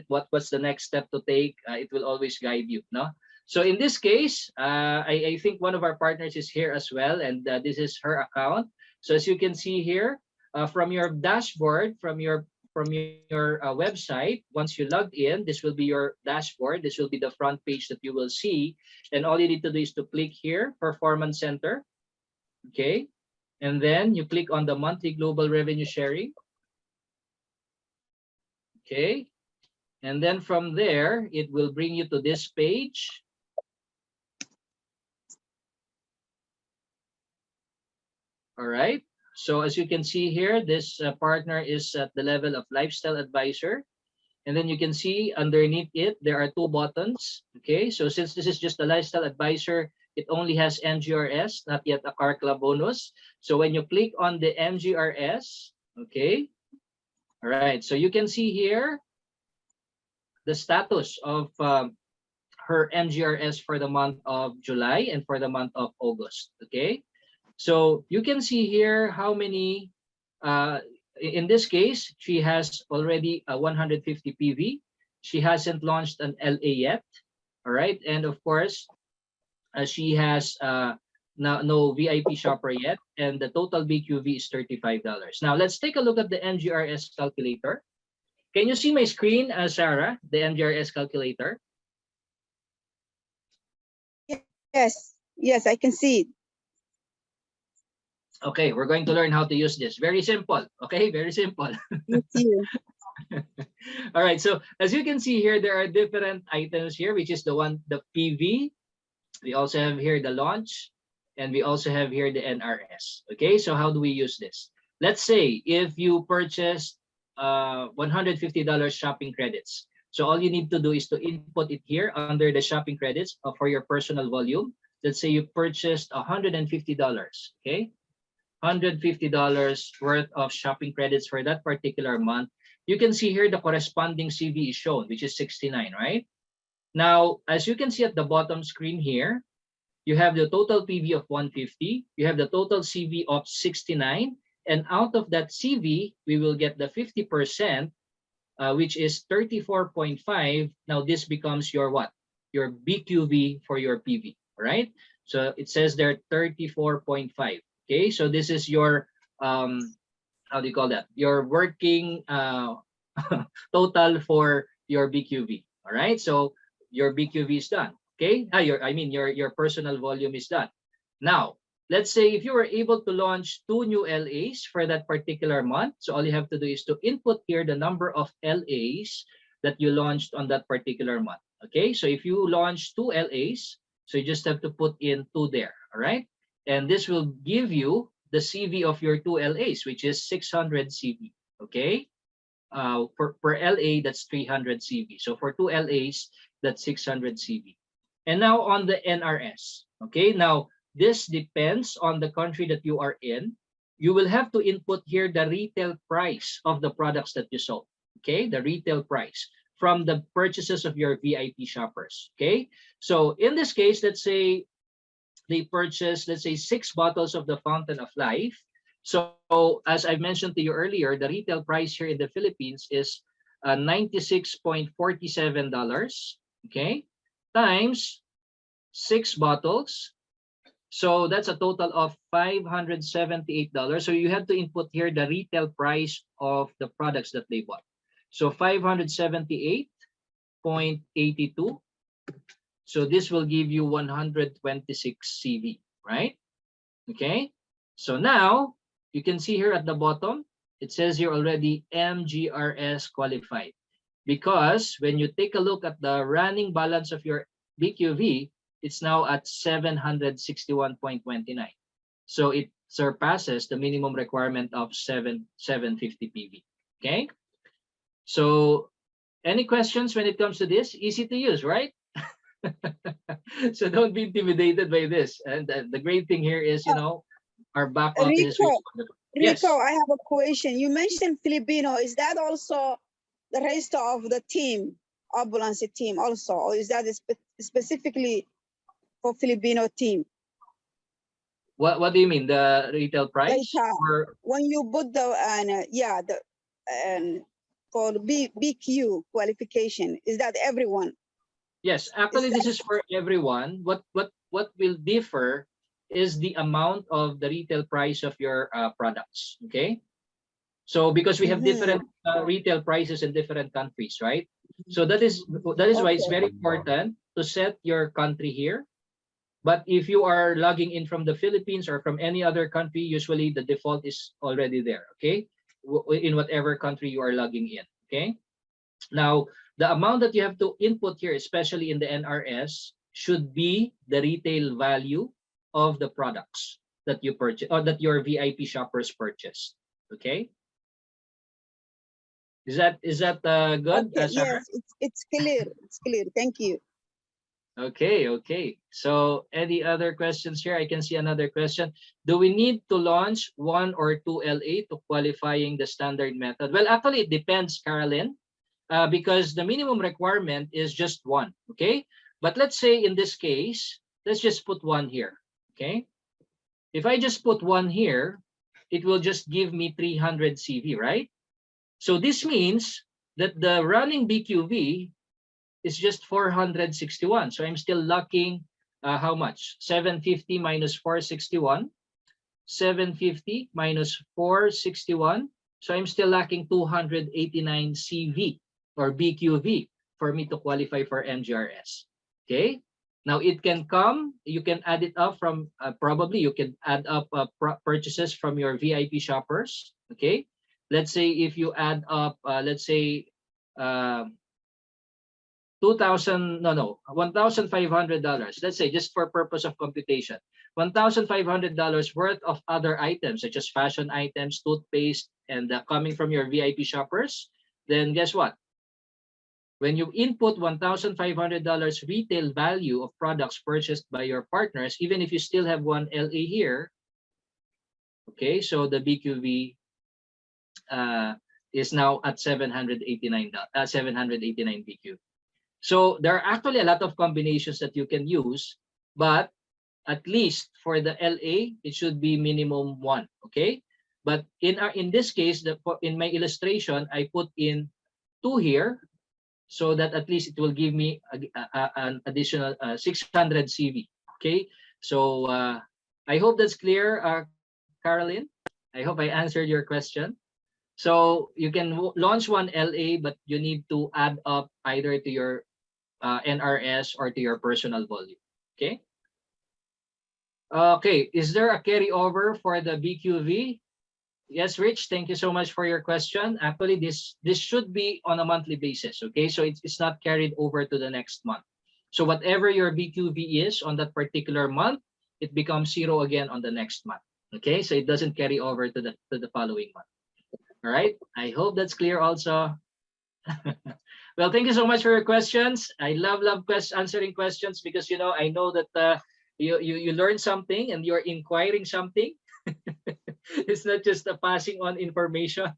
what's the next step to take. It will always guide you. No. So in this case, I think one of our partners is here as well, and this is her account. So as you can see here, from your dashboard, from your website, once you logged in, this will be your dashboard. This will be the front page that you will see, and all you need to do is to click here, Performance Center, okay, and then you click on the monthly global revenue sharing, okay, and then from there it will bring you to this page. All right, so as you can see here, this partner is at the level of lifestyle advisor. And then you can see underneath it, there are two buttons. Okay, so since this is just a lifestyle advisor, it only has MGRS, not yet a car club bonus. So when you click on the MGRS, okay, all right, so you can see here the status of her MGRS for the month of July and for the month of August. Okay, so you can see here how many, in this case, she has already a 150 PV. She hasn't launched an LA yet. All right. And of course, she has no VIP shopper yet. And the total BQV is $35. Now, let's take a look at the MGRS calculator. Can you see my screen, Sarah, the MGRS calculator? Yes, I can see it. Okay, we're going to learn how to use this. Very simple. Okay, very simple. Thank you. All right, so as you can see here, there are different items here, which is the PV. We also have here the launch, and we also have here the NRS. Okay, so how do we use this? Let's say if you purchased $150 shopping credits. So all you need to do is to input it here under the shopping credits for your personal volume. Let's say you purchased $150, okay? $150 worth of shopping credits for that particular month. You can see here the corresponding CV is shown, which is 69, right? Now, as you can see at the bottom screen here, you have the total PV of 150, you have the total CV of 69, and out of that CV, we will get the 50%, which is 34.5. Now this becomes your what? Your BQV for your PV, right? So it says there 34.5. Okay, so this is your how do you call that? Your working total for your BQV. All right, so your BQV is done. Okay, your personal volume is done. Now let's say if you were able to launch 2 new LAs for that particular month, so all you have to do is to input here the number of LAs that you launched on that particular month. Okay, so if you launch 2 LAs, so you just have to put in 2 there. All right, and this will give you the CV of your 2 LAs, which is 600 CV. Okay, per LA, that's 300 CV. So for 2 LAs, that's 600 CV. And now on the NRS. Okay, now this depends on the country that you are in. You will have to input here the retail price of the products that you sold. Okay, the retail price from the purchases of your VIP shoppers. Okay, so in this case, let's say they purchase, let's say 6 bottles of the Fountain of Life. So as I mentioned to you earlier, the retail price here in the Philippines is $96.47. Okay, times 6 bottles. So that's a total of $578. So you have to input here the retail price of the products that they bought. So 578.82. So this will give you 126 CV, right? Okay. So now you can see here at the bottom, it says here already MGRS qualified. Because when you take a look at the running balance of your BQV, it's now at 761.29. So it surpasses the minimum requirement of 750 PV. Okay. So any questions when it comes to this? Easy to use, right? So don't be intimidated by this. And the great thing here is, you know, our back office. Yes. Rico, I have a question. You mentioned Filipino. Is that also the rest of the team, Opulence team also, or is that specifically for Filipino team? What do you mean? The retail price? Or when you put the for BQ qualification, is that everyone? Yes, actually this is for everyone. What will differ is the amount of the retail price of your products. Okay, so because we have different retail prices in different countries, right? So that is why it's very important to set your country here. But if you are logging in from the Philippines or from any other country, usually the default is already there. Okay, in whatever country you are logging in. Okay, now the amount that you have to input here, especially in the NRS, should be the retail value of the products that you purchase or that your VIP shoppers purchased. Okay, is that good? Okay, yes, it's clear. It's clear. Thank you. Okay. So any other questions here? I can see another question. Do we need to launch 1 or 2 LA to qualifying the standard method? Well, actually, it depends, Carolyn, because the minimum requirement is just 1. Okay, but let's say in this case, let's just put 1 here. Okay, if I just put 1 here, it will just give me 300 CV, right? So this means that the running BQV is just 461. So I'm still lacking how much? 750 minus 461. 750 minus 461. So I'm still lacking 289 CV or BQV for me to qualify for MGRS. Okay. Now it can come, you can add it up from probably you can add up purchases from your VIP shoppers. Okay. Let's say if you add up, let's say $1,500. Let's say just for purpose of computation, $1,500 worth of other items such as fashion items, toothpaste, and coming from your VIP shoppers. Then guess what? When you input $1,500 retail value of products purchased by your partners, even if you still have 1 LA here, okay, so the BQV is now at 789 BQ. So there are actually a lot of combinations that you can use, but at least for the LA, it should be minimum 1. Okay, but in this case, in my illustration, I put in 2 here, so that at least it will give me an additional 600 CV. Okay, so I hope that's clear, Caroline. I hope I answered your question. So you can launch one LA, but you need to add up either to your NRS or to your personal volume. Okay. Okay, is there a carryover for the BQV? Yes, Rich, thank you so much for your question. Actually, this should be on a monthly basis, okay? So it's not carried over to the next month. So whatever your BQV is on that particular month, it becomes 0 again on the next month, okay? So it doesn't carry over to the following month. All right, I hope that's clear also. Well, thank you so much for your questions. I love answering questions because, you know, I know that you learn something and you're inquiring something. It's not just a passing on information.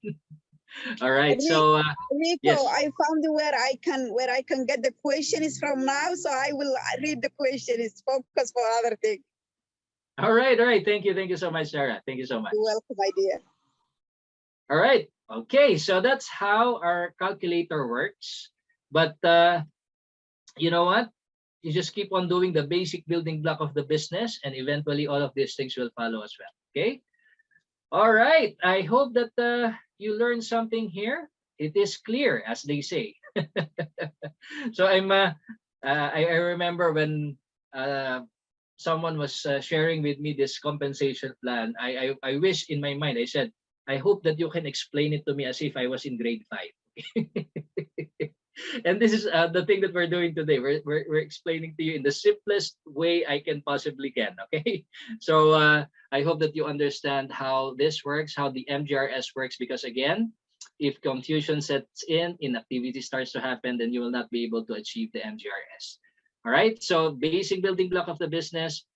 All right, so Rico, yes. I found where I can get the questions from now, so I will read the questions. Focus for other things. All right. Thank you so much, Sarah. Thank you so much. You're welcome, my dear. All right. Okay, so that's how our calculator works. But you know what? You just keep on doing the basic building block of the business, and eventually all of these things will follow as well. Okay. All right. I hope that you learned something here. It is clear, as they say. So I remember when someone was sharing with me this compensation plan. I wish in my mind, I said, I hope that you can explain it to me as if I was in grade 5. And this is the thing that we're doing today. We're explaining to you in the simplest way I can possibly can. Okay, so I hope that you understand how this works, how the MGRS works, because again, if confusion sets in, inactivity starts to happen, then you will not be able to achieve the MGRS. All right, so basic building block of the business,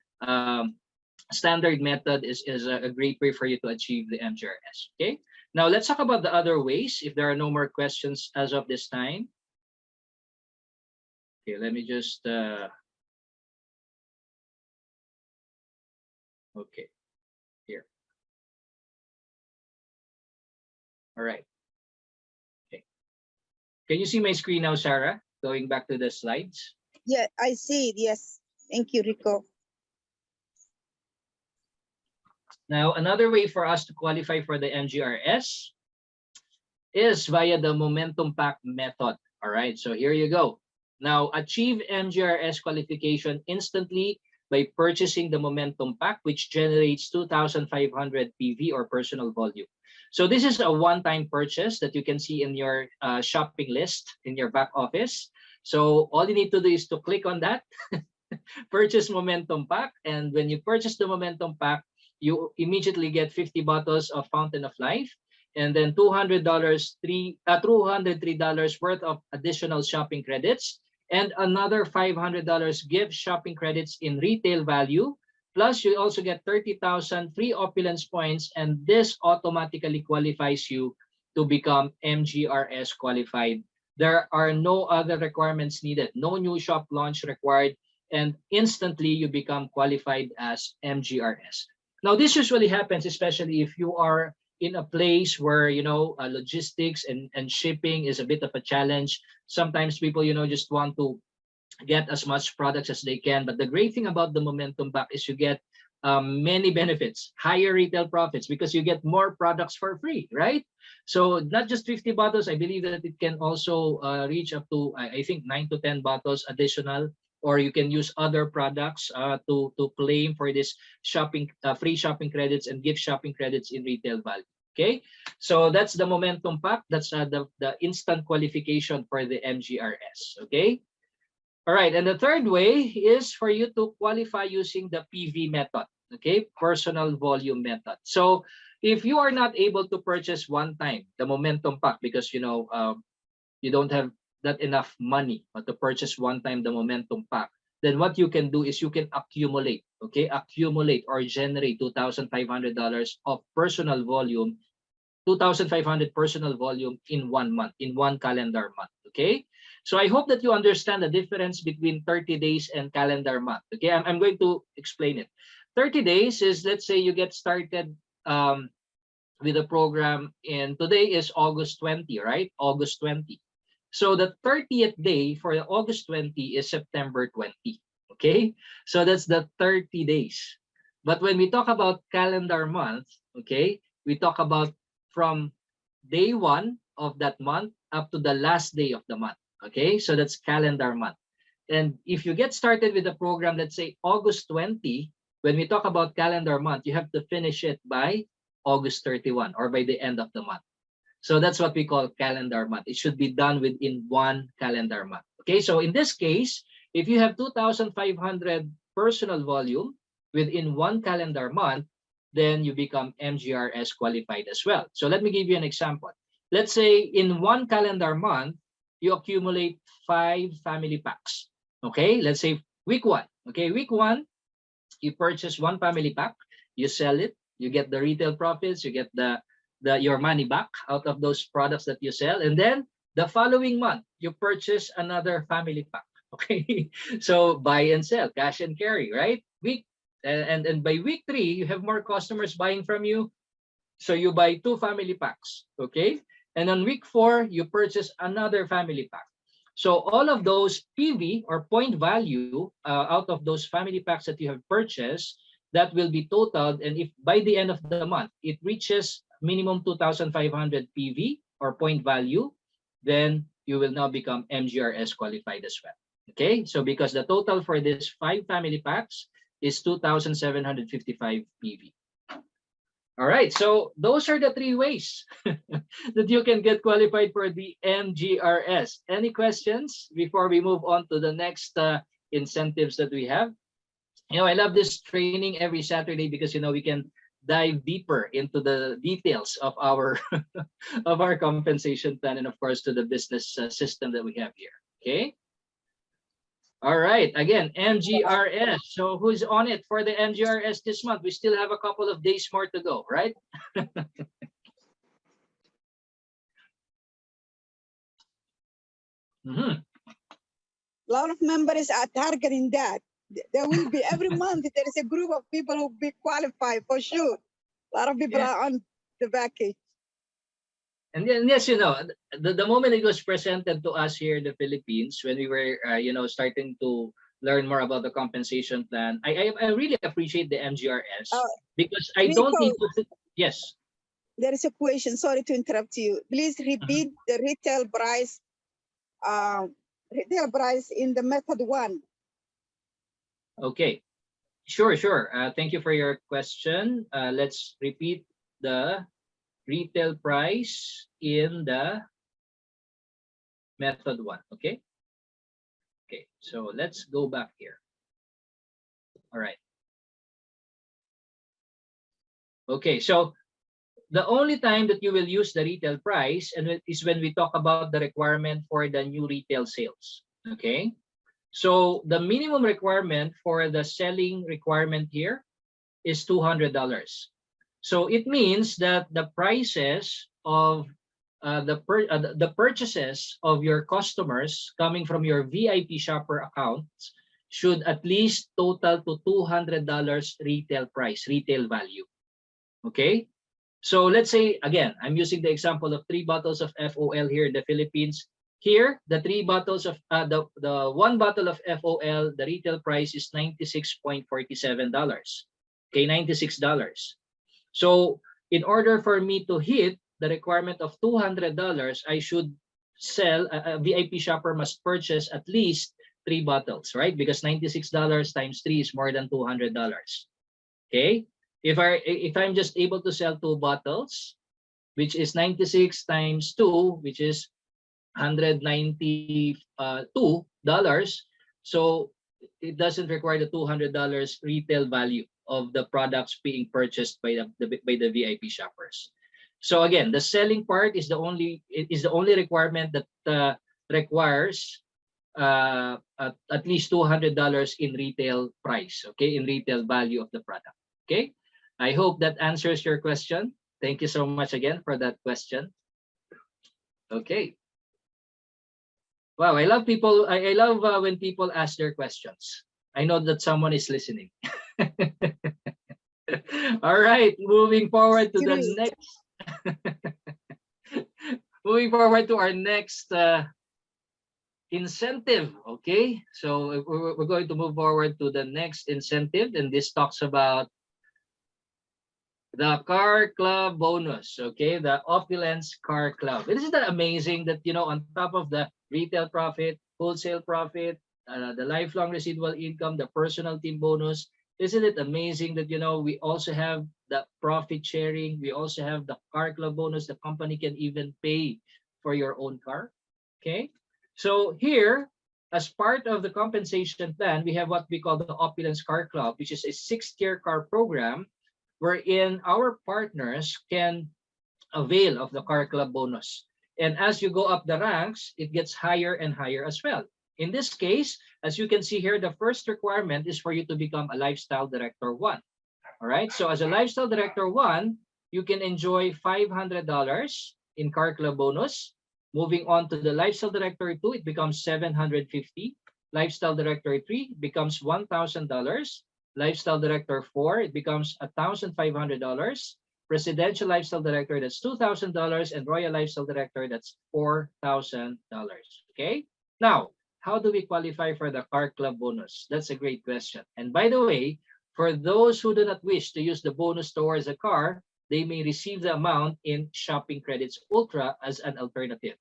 standard method is a great way for you to achieve the MGRS. Okay, now let's talk about the other ways if there are no more questions as of this time. Okay, let me just okay, here. All right. Okay. Can you see my screen now, Sarah? Going back to the slides. Yeah, I see it. Yes. Thank you, Rico. Now, another way for us to qualify for the MGRS is via the momentum pack method. All right, so here you go. Now, achieve MGRS qualification instantly by purchasing the momentum pack, which generates 2,500 PV or personal volume. So this is a one-time purchase that you can see in your shopping list in your back office. So all you need to do is to click on that, purchase momentum pack, and when you purchase the momentum pack, you immediately get 50 bottles of Fountain of Life, and then $203 worth of additional shopping credits, and another $500 gift shopping credits in retail value. Plus, you also get 30,000 free Opulence points, and this automatically qualifies you to become MGRS qualified. There are no other requirements needed, no new shop launch required, and instantly you become qualified as MGRS. Now, this usually happens, especially if you are in a place where, you know, logistics and shipping is a bit of a challenge. Sometimes people, you know, just want to get as much products as they can. But the great thing about the momentum pack is you get many benefits, higher retail profits, because you get more products for free, right? So not just 50 bottles, I believe that it can also reach up to, I think, 9 to 10 bottles additional, or you can use other products to claim for this shopping, free shopping credits and gift shopping credits in retail value. Okay, so that's the momentum pack. That's the instant qualification for the MGRS. Okay. All right, and the third way is for you to qualify using the PV method, okay, personal volume method. So if you are not able to purchase one time the momentum pack because, you know, you don't have that enough money to purchase one time the momentum pack, then what you can do is you can accumulate, okay, accumulate or generate $2,500 of personal volume, 2,500 personal volume in 1 month, in one calendar month. Okay, So I hope that you understand the difference between 30 days and calendar month. Okay, I'm going to explain it. 30 days is, let's say you get started with a program, and today is August 20, right? August 20. So the 30th day for the August 20 is September 20. Okay, so that's the 30 days. But when we talk about calendar month, okay, we talk about from day 1 of that month up to the last day of the month. Okay, so that's calendar month. And if you get started with the program, let's say August 20, when we talk about calendar month, you have to finish it by August 31 or by the end of the month. So that's what we call calendar month. It should be done within one calendar month. Okay, so in this case, if you have 2,500 personal volume within one calendar month, then you become MGRS qualified as well. So let me give you an example. Let's say in one calendar month, you accumulate 5 family packs. Okay, let's say week 1. Okay, week 1, you purchase 1 family pack, you sell it, you get the retail profits, you get your money back out of those products that you sell, and then the following month you purchase another family pack. Okay, so buy and sell, cash and carry, right? And by week 3 you have more customers buying from you, so you buy 2 family packs. Okay, and on week 4 you purchase another family pack. So all of those PV or point value out of those family packs that you have purchased, that will be totaled, and if by the end of the month it reaches minimum 2,500 PV or point value, then you will now become MGRS qualified as well. Okay, so because the total for this 5 family packs is 2,755 PV. All right, so those are the 3 ways that you can get qualified for the MGRS. Any questions before we move on to the next incentives that we have? You know, I love this training every Saturday because, you know, we can dive deeper into the details of our of our compensation plan, and of course to the business system that we have here. Okay. All right, again, MGRS. So who's on it for the MGRS this month? We still have a couple of days more to go, right? A lot of members are targeting that. There will be every month there is a group of people who be qualified for sure. A lot of people are on the package. And then, yes, you know, the moment it was presented to us here in the Philippines, when we were, you know, starting to learn more about the compensation plan, I really appreciate the MGRS because I don't need to. Yes. There is a question. Sorry to interrupt you. Please repeat the retail price. Retail price in the method 1. Okay. Sure. Thank you for your question. Let's repeat the retail price in the method 1. Okay. Okay, so let's go back here. All right. Okay, so the only time that you will use the retail price is when we talk about the requirement for the new retail sales. Okay, so the minimum requirement for the selling requirement here is $200. So it means that the prices of the purchases of your customers coming from your VIP shopper accounts should at least total to $200 retail price, retail value. Okay, so let's say again, I'm using the example of 3 bottles of FOL here in the Philippines. Here, the 3 bottles of the 1 bottle of FOL, the retail price is $96.47. Okay, $96. So in order for me to hit the requirement of $200, I should sell, a VIP shopper must purchase at least 3 bottles, right? Because $96 times 3 is more than $200. Okay, if I'm just able to sell 2 bottles, which is 96 times 2, which is $192, so it doesn't require the $200 retail value of the products being purchased by the VIP shoppers. So again, the selling part is the only requirement that requires at least $200 in retail price. Okay, in retail value of the product. Okay, I hope that answers your question. Thank you so much again for that question. Okay. Wow, I love people. I love when people ask their questions. I know that someone is listening. All right, moving forward to the Great. next. Moving forward to our next incentive. Okay, so we're going to move forward to the next incentive, and this talks about the car club bonus. Okay, the Opulence Car Club. Isn't that amazing that, you know, on top of the retail profit, wholesale profit, the lifelong residual income, the personal team bonus, isn't it amazing that, you know, we also have the profit sharing, we also have the car club bonus. The company can even pay for your own car. Okay, so here, as part of the compensation plan, we have what we call the Opulence Car Club, which is a 6-tier car program wherein our partners can avail of the car club bonus. And as you go up the ranks, it gets higher and higher as well. In this case, as you can see here, the first requirement is for you to become a lifestyle director 1. All right. So as a lifestyle director 1, you can enjoy $500 in car club bonus. Moving on to the lifestyle director 2, it becomes $750. Lifestyle director 3 becomes $1,000. Lifestyle director 4, it becomes $1,500. Presidential lifestyle director, that's $2,000, and royal lifestyle director, that's $4,000. Okay. Now, how do we qualify for the car club bonus? That's a great question. And by the way, for those who do not wish to use the bonus towards a car, they may receive the amount in Shopping Credits Ultra as an alternative.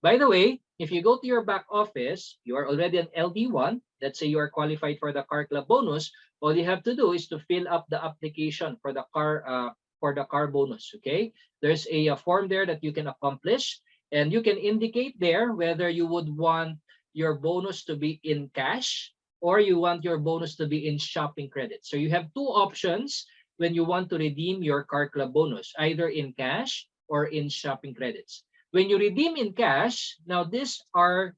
By the way, if you go to your back office, you are already an LD1. Let's say you are qualified for the car club bonus. All you have to do is to fill up the application for the car bonus. Okay, there's a form there that you can accomplish, and you can indicate there whether you would want your bonus to be in cash or you want your bonus to be in shopping credits. So you have two options when you want to redeem your car club bonus, either in cash or in shopping credits. When you redeem in cash, now these are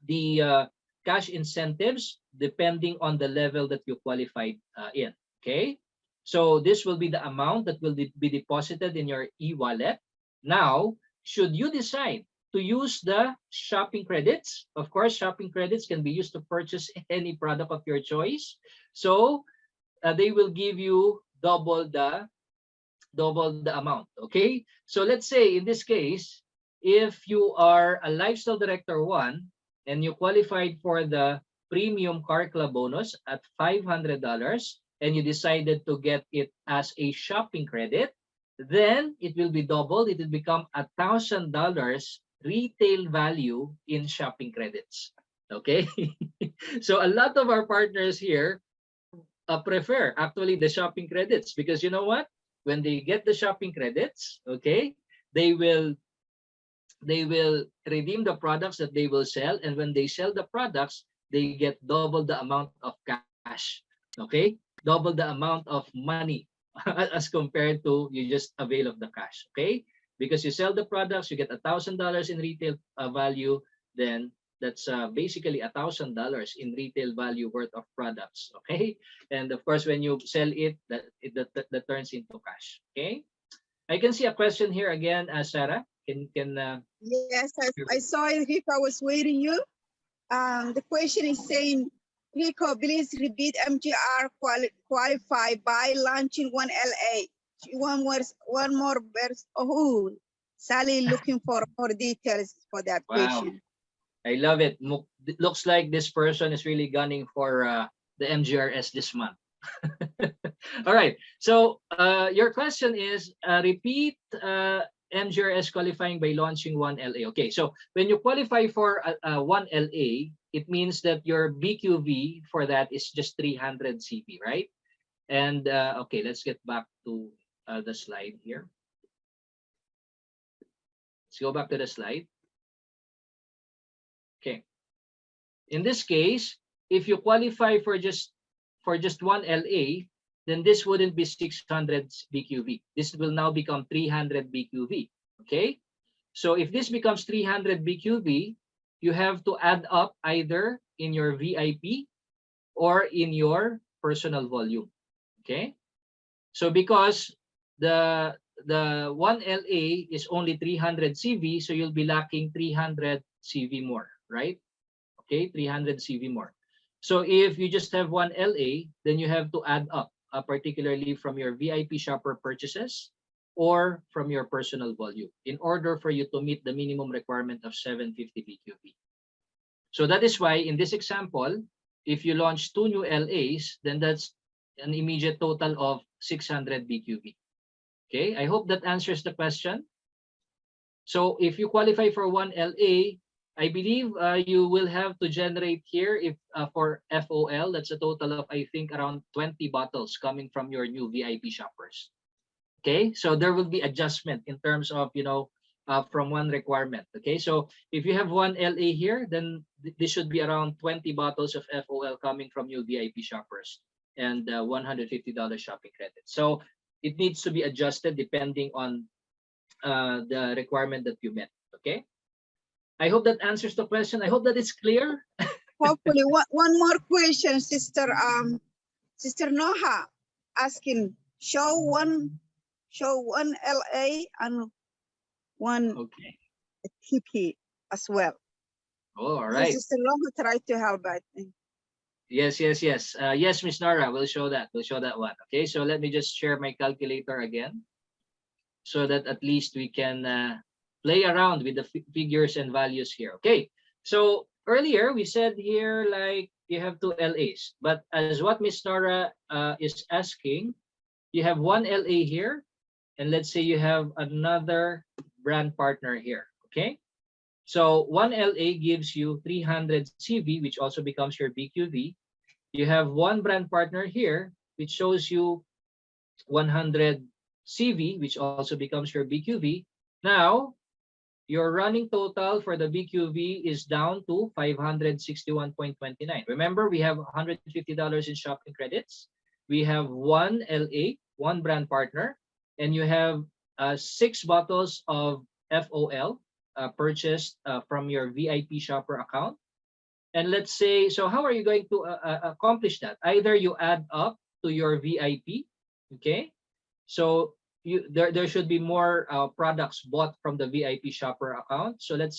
the cash incentives depending on the level that you qualified in. Okay, so this will be the amount that will be deposited in your e-wallet. Now, should you decide to use the shopping credits, of course, shopping credits can be used to purchase any product of your choice. So they will give you double the amount. Okay, so let's say in this case, if you are a lifestyle director 1 and you qualified for the premium car club bonus at $500 and you decided to get it as a shopping credit, then it will be doubled. It will become $1,000 retail value in shopping credits. Okay, so a lot of our partners here prefer actually the shopping credits, because you know what, when they get the shopping credits, okay, they will redeem the products that they will sell, and when they sell the products, they get double the amount of cash. Okay, double the amount of money as compared to you just avail of the cash. Okay, because you sell the products, you get $1,000 in retail value, then that's basically $1,000 in retail value worth of products. Okay, and of course when you sell it, that turns into cash. Okay, I can see a question here again, Sarah. Yes, I saw it, Rico. I was waiting you. The question is saying, Rico, please repeat MGR qualify by launching 1LA. One more verse. Oh, Sally looking for more details for that question. I love it. It looks like this person is really gunning for the MGRS this month. All right. So your question is repeat MGRS qualifying by launching 1LA. Okay. So when you qualify for 1LA, it means that your BQV for that is just 300 CV, right? And okay, let's get back to the slide here. Let's go back to the slide. Okay. In this case, if you qualify for just 1LA, then this wouldn't be 600 BQV. This will now become 300 BQV. Okay. So if this becomes 300 BQV, you have to add up either in your VIP or in your personal volume. Okay. So because the 1LA is only 300 CV, so you'll be lacking 300 CV more. right? Okay, 300 CV more. So if you just have one LA, then you have to add up, particularly from your VIP shopper purchases or from your personal volume in order for you to meet the minimum requirement of 750 BQB. So that is why in this example, if you launch 2 new LAs, then that's an immediate total of 600 BQB. Okay, I hope that answers the question. So if you qualify for one LA, I believe you will have to generate here, if for FOL, that's a total of, I think, around 20 bottles coming from your new VIP shoppers. Okay, so there will be adjustment in terms of, from one requirement. Okay, so if you have one LA here, then this should be around 20 bottles of FOL coming from new VIP shoppers and $150 shopping credit. So it needs to be adjusted depending on the requirement that you met. Okay, I hope that answers the question. I hope that it's clear. Hopefully, one more question, Sister Noha, asking, show one LA and one Okay. TP as well. Oh, all right. So Sister Noha tried to help, I think. Yes, yes, yes. Yes, Miss Nora, we'll show that. We'll show that one. Okay, so let me just share my calculator again, so that at least we can play around with the figures and values here. Okay, so earlier we said here, like, you have 2 LAs, but as what Miss Nora is asking, you have one LA here, and let's say you have another brand partner here. Okay, so one LA gives you 300 CV, which also becomes your BQV. You have one brand partner here, which shows you 100 CV, which also becomes your BQV. Now, your running total for the BQV is down to 561.29. Remember, we have $150 in shopping credits. We have one LA, one brand partner, and you have 6 bottles of FOL purchased from your VIP shopper account. And let's say, so how are you going to accomplish that? Either you add up to your VIP, okay? So there should be more products bought from the VIP shopper account. So let's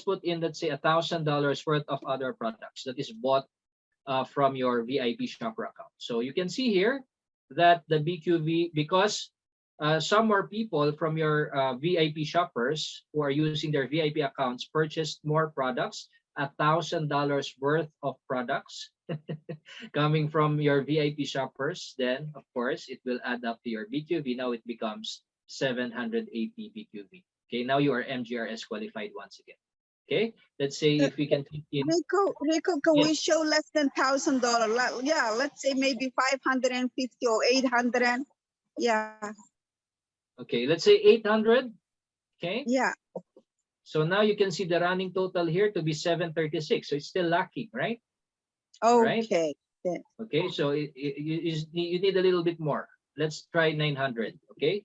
put in, let's say, $1,000 worth of other products that is bought from your VIP shopper account. So you can see here that the BQV, because some more people from your VIP shoppers who are using their VIP accounts purchased more products, $1,000 worth of products coming from your VIP shoppers, then of course it will add up to your BQV. Now it becomes 780 BQV. Okay, now you are MGRS qualified once again. Okay, let's say if we can click in. Rico, can we show less than $1,000? Yeah, let's say maybe 550 or 800. Yeah. Okay, let's say 800. Okay. Yeah. So now you can see the running total here to be 736. So it's still lacking, right? Okay. Right? Okay, so you need a little bit more. Let's try 900. Okay,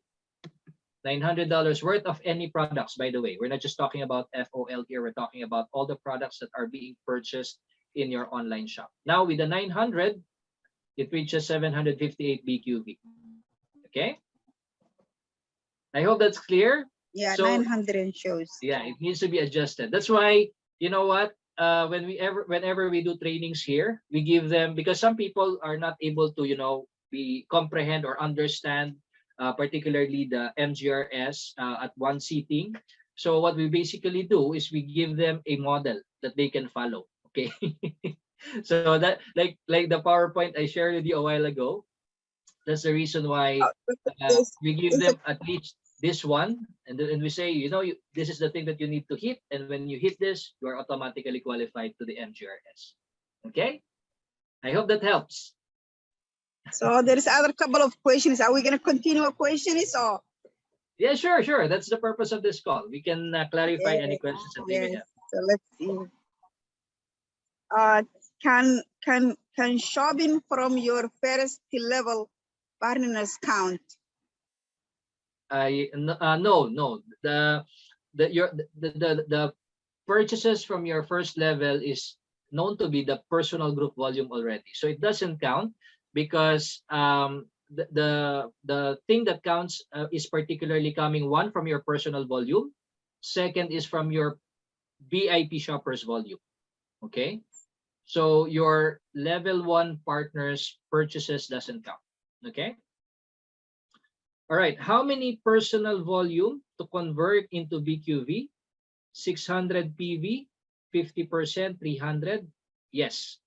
$900 worth of any products, by the way. We're not just talking about FOL here. We're talking about all the products that are being purchased in your online shop. Now with the 900, it reaches 758 BQV. Okay, I hope that's clear. Yeah, so 900 shows. Yeah, it needs to be adjusted. That's why, you know what, whenever we do trainings here, we give them, because some people are not able to, comprehend or understand particularly the MGRS at one sitting. So what we basically do is we give them a model that they can follow. Okay. So that, like the PowerPoint I shared with you a while ago, that's the reason why we give them at least this one, and we say, this is the thing that you need to hit, and when you hit this, you are automatically qualified to the MGRS. Okay, I hope that helps. So there's other couple of questions. Are we going to continue a questions or? Yeah, sure. That's the purpose of this call. We can clarify any questions that they may have. So let's see. Can shopping from your first level partners count? No. The purchases from your first level is known to be the personal group volume already, so it doesn't count, because the thing that counts is particularly coming, one, from your personal volume, second is from your VIP shoppers volume. Okay, so your level 1 partners purchases doesn't count. Okay, all right, how many personal volume to convert into BQV? 600 PV, 50%, 300. Yes,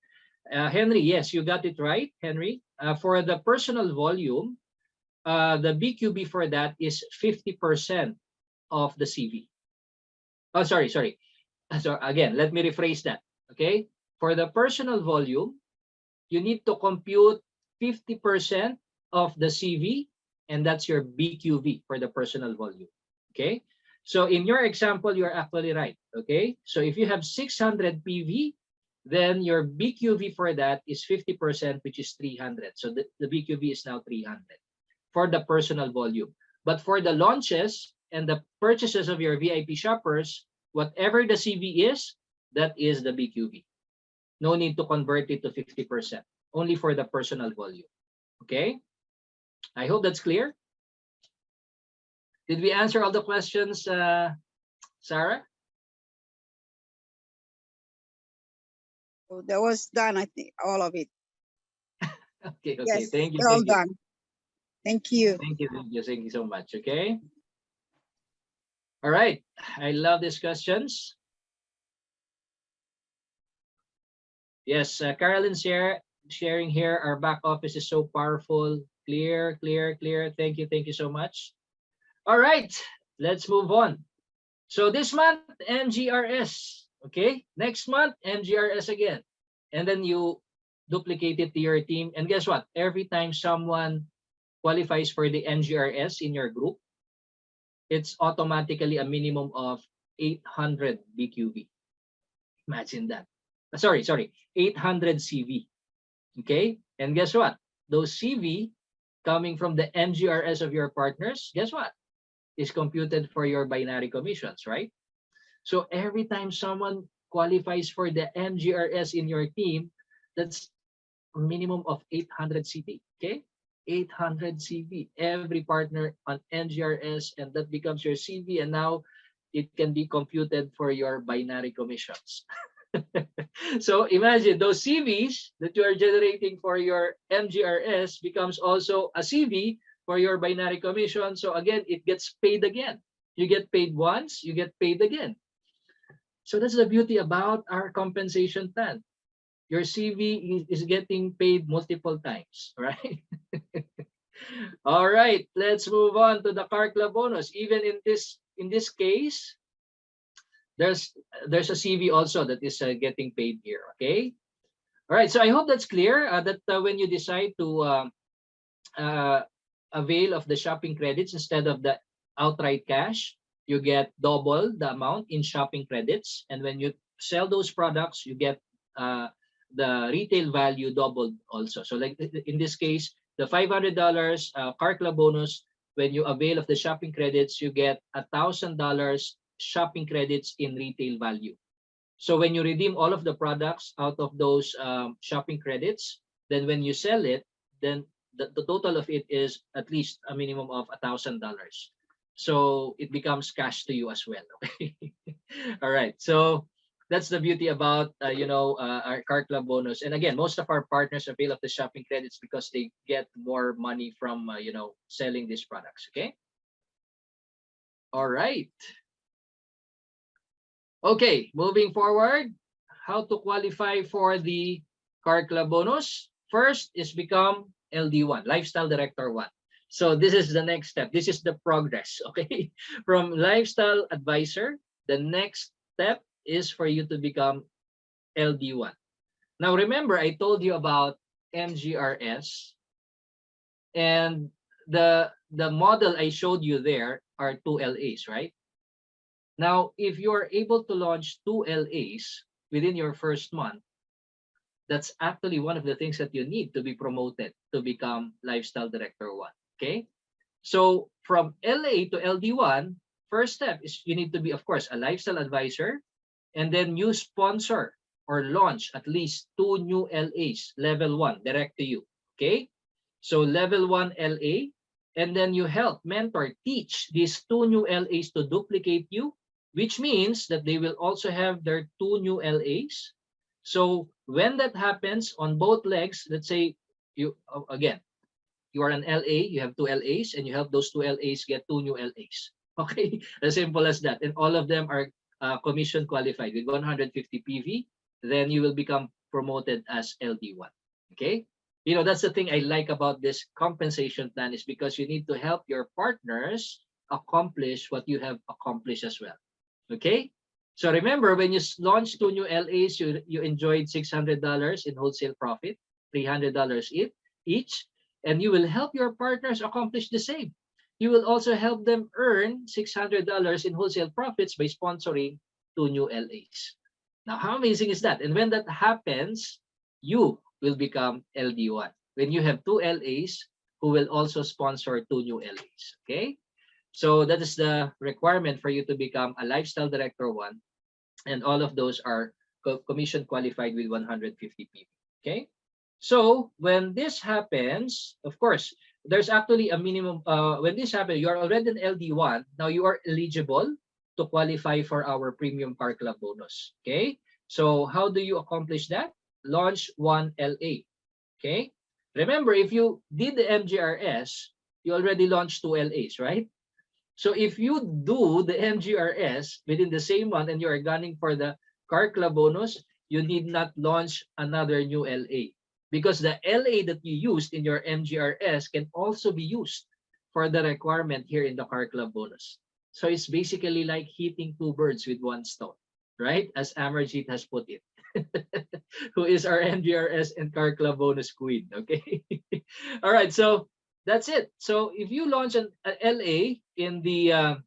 Henry, yes, you got it right, Henry. For the personal volume, the BQB for that is 50% of the CV. Oh, sorry. So again, let me rephrase that. Okay, for the personal volume, you need to compute 50% of the CV, and that's your BQV for the personal volume. Okay, so in your example, you're actually right. Okay, so if you have 600 PV, then your BQV for that is 50%, which is 300. So the BQV is now 300 for the personal volume. But for the launches and the purchases of your VIP shoppers, whatever the CV is, that is the BQV. No need to convert it to 50%, only for the personal volume. Okay, I hope that's clear. Did we answer all the questions, Sarah? So that was done, I think, all of it. Okay, Yes, thank you, they're all thank you. done. Thank you. Thank you so much. Okay. All right, I love these questions. Yes, Carolyn's sharing here. Our back office is so powerful. Clear. Thank you so much. All right, let's move on. So this month, MGRS. Okay, next month, MGRS again. And then you duplicate it to your team. And guess what? Every time someone qualifies for the MGRS in your group, it's automatically a minimum of 800 BQB. Imagine that. Sorry, 800 CV. Okay, and guess what? Those CV coming from the MGRS of your partners, guess what? Is computed for your binary commissions, right? So every time someone qualifies for the MGRS in your team, that's a minimum of 800 CV. Okay, 800 CV. Every partner on MGRS, and that becomes your CV, and now it can be computed for your binary commissions. So imagine those CVs that you are generating for your MGRS becomes also a CV for your binary commission. So again, it gets paid again. You get paid once, you get paid again. So that's the beauty about our compensation plan. Your CV is getting paid multiple times, right? All right, let's move on to the Car Club bonus. Even in this case, there's a CV also that is getting paid here. Okay. All right. So I hope that's clear. That when you decide to avail of the shopping credits instead of the outright cash, you get double the amount in shopping credits, and when you sell those products, you get the retail value doubled also. So like in this case, the $500 Car Club bonus, when you avail of the shopping credits, you get $1,000 shopping credits in retail value. So when you redeem all of the products out of those shopping credits, then when you sell it, then the total of it is at least a minimum of $1,000. So it becomes cash to you as well. Okay. All right. So that's the beauty about our Car Club bonus. And again, most of our partners avail of the shopping credits because they get more money from selling these products. Okay. All right. Okay, moving forward, how to qualify for the Car Club bonus. First is become LD1, Lifestyle Director 1. So this is the next step. This is the progress, okay? From Lifestyle Advisor, the next step is for you to become LD1. Now remember, I told you about MGRS, and the model I showed you there are 2 LAs, right? Now, if you are able to launch 2 LAs within your first month, that's actually one of the things that you need to be promoted to become Lifestyle Director 1. Okay? So from LA to LD1, first step is you need to be, of course, a lifestyle advisor, and then you sponsor or launch at least 2 new LAs, level 1, direct to you. Okay? So level 1 LA, and then you help, mentor, teach these 2 new LAs to duplicate you which means that they will also have their 2 new LAs. So when that happens on both legs, let's say you again, you are an LA, you have 2 LAs, and you help those 2 LAs get 2 new LAs. Okay, as simple as that. And all of them are commission qualified with 150 PV. Then you will become promoted as LD1. Okay, that's the thing I like about this compensation plan, is because you need to help your partners accomplish what you have accomplished as well. Okay, so remember, when you launched 2 new LAs, you enjoyed $600 in wholesale profit, $300 each, and you will help your partners accomplish the same. You will also help them earn $600 in wholesale profits by sponsoring 2 new LAs. Now, how amazing is that? And when that happens, you will become LD1. When you have 2 LAs who will also sponsor 2 new LAs. Okay? So that is the requirement for you to become a lifestyle director 1. And all of those are commission qualified with 150 people. Okay? So when this happens, of course, there's actually a minimum. When this happens, you are already an LD1. Now you are eligible to qualify for our premium car club bonus. Okay? So how do you accomplish that? Launch 1 LA. Okay? Remember, if you did the MGRS, you already launched 2 LAs, right? So if you do the MGRS within the same month and you are gunning for the car club bonus, you need not launch another new LA, because the LA that you used in your MGRS can also be used for the requirement here in the car club bonus. So it's basically like hitting 2 birds with 1 stone, right? As Amarjeet has put it, who is our MGRS and car club bonus queen. Okay. All right. So that's it. So if you launch an LA in the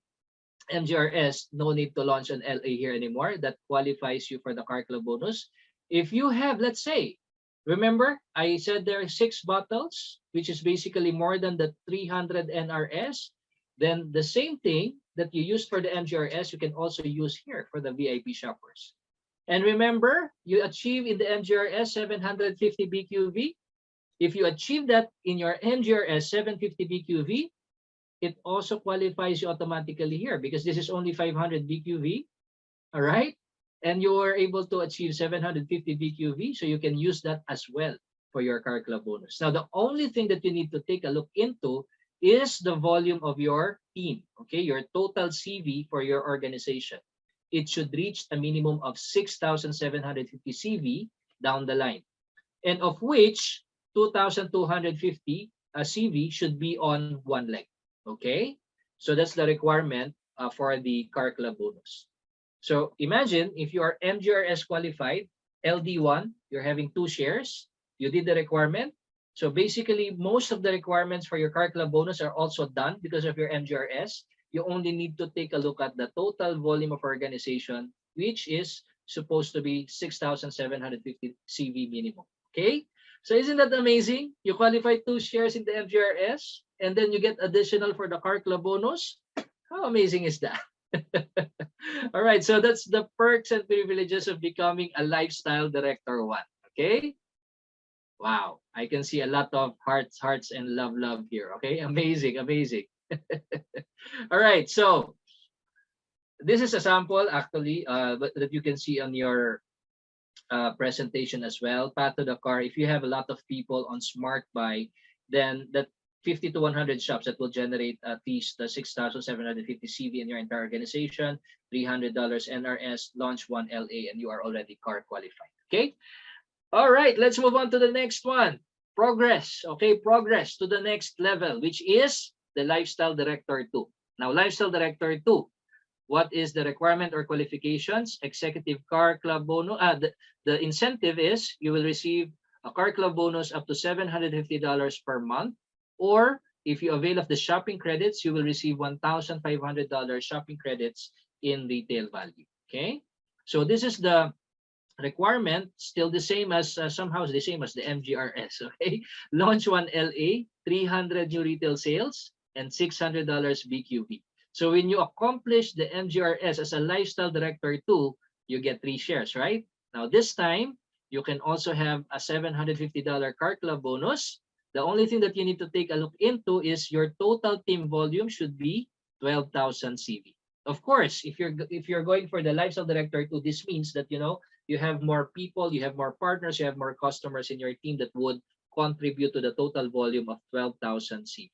MGRS, no need to launch an LA here anymore. That qualifies you for the car club bonus. If you have, let's say, remember I said there are 6 bottles, which is basically more than the 300 NRS. Then the same thing that you used for the MGRS, you can also use here for the VIP shoppers. And remember, you achieve in the MGRS 750 BQV. If you achieve that in your MGRS 750 BQV, it also qualifies you automatically here, because this is only 500 BQV. All right. And you are able to achieve 750 BQV. So you can use that as well for your car club bonus. Now, the only thing that you need to take a look into is the volume of your team. Okay. Your total CV for your organization. It should reach a minimum of 6,750 CV down the line. And of which 2,250 CV should be on 1 leg. Okay, so that's the requirement for the car club bonus. So imagine if you are MGRS qualified, LD1, you're having 2 shares, you did the requirement. So basically, most of the requirements for your car club bonus are also done because of your MGRS. You only need to take a look at the total volume of organization, which is supposed to be 6,750 CV minimum. Okay, so isn't that amazing? You qualify 2 shares in the MGRS, and then you get additional for the car club bonus. How amazing is that? All right, so that's the perks and privileges of becoming a lifestyle director 1. Okay. Wow, I can see a lot of hearts, and love here. Okay, amazing, amazing. All right, so this is a sample actually that you can see on your presentation as well. Path to the car. If you have a lot of people on Smart Buy, then that 50 to 100 shops that will generate at least 6,750 CV in your entire organization, $300 NRS, launch 1 LA, and you are already car qualified. Okay. All right, let's move on to the next one. Progress. Okay, progress to the next level, which is the Lifestyle Director 2. Now, Lifestyle Director 2, what is the requirement or qualifications? Executive Car Club bonus. The incentive is you will receive a car club bonus up to $750 per month, or if you avail of the shopping credits, you will receive $1,500 shopping credits in retail value. Okay, so this is the requirement, still the same as somehow the same as the MGRS. Okay, launch 1 LA, 300 new retail sales, and $600 BQV. So when you accomplish the MGRS as a lifestyle director 2, you get 3 shares, right? Now this time you can also have a $750 car club bonus. The only thing that you need to take a look into is your total team volume should be 12,000 CV. Of course, if you're going for the lifestyle director too, this means that you have more people, you have more partners, you have more customers in your team that would contribute to the total volume of 12,000 CV.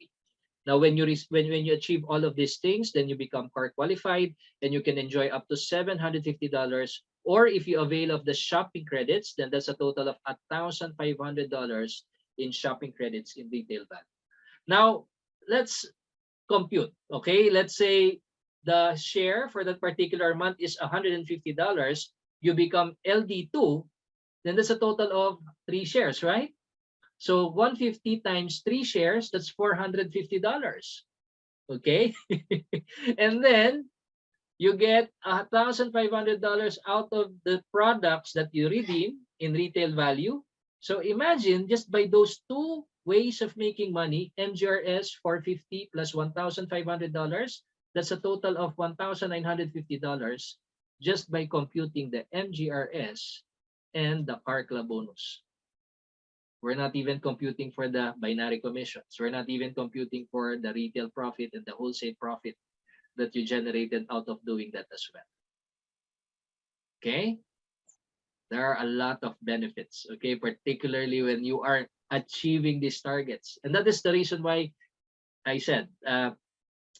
Now, when you achieve all of these things, then you become car qualified, and you can enjoy up to $750. Or if you avail of the shopping credits, then that's a total of $1,500 in shopping credits in retail value. Now, let's compute. Okay, let's say the share for that particular month is $150. You become LD2, then that's a total of 3 shares, right? So 150 times 3 shares, that's $450. Okay. And then you get $1,500 out of the products that you redeem in retail value. So imagine just by those two ways of making money, MGRS 450 plus $1,500, that's a total of $1,950 just by computing the MGRS and the car club bonus. We're not even computing for the binary commissions. We're not even computing for the retail profit and the wholesale profit that you generated out of doing that as well. Okay? There are a lot of benefits, okay, particularly when you are achieving these targets. And that is the reason why I said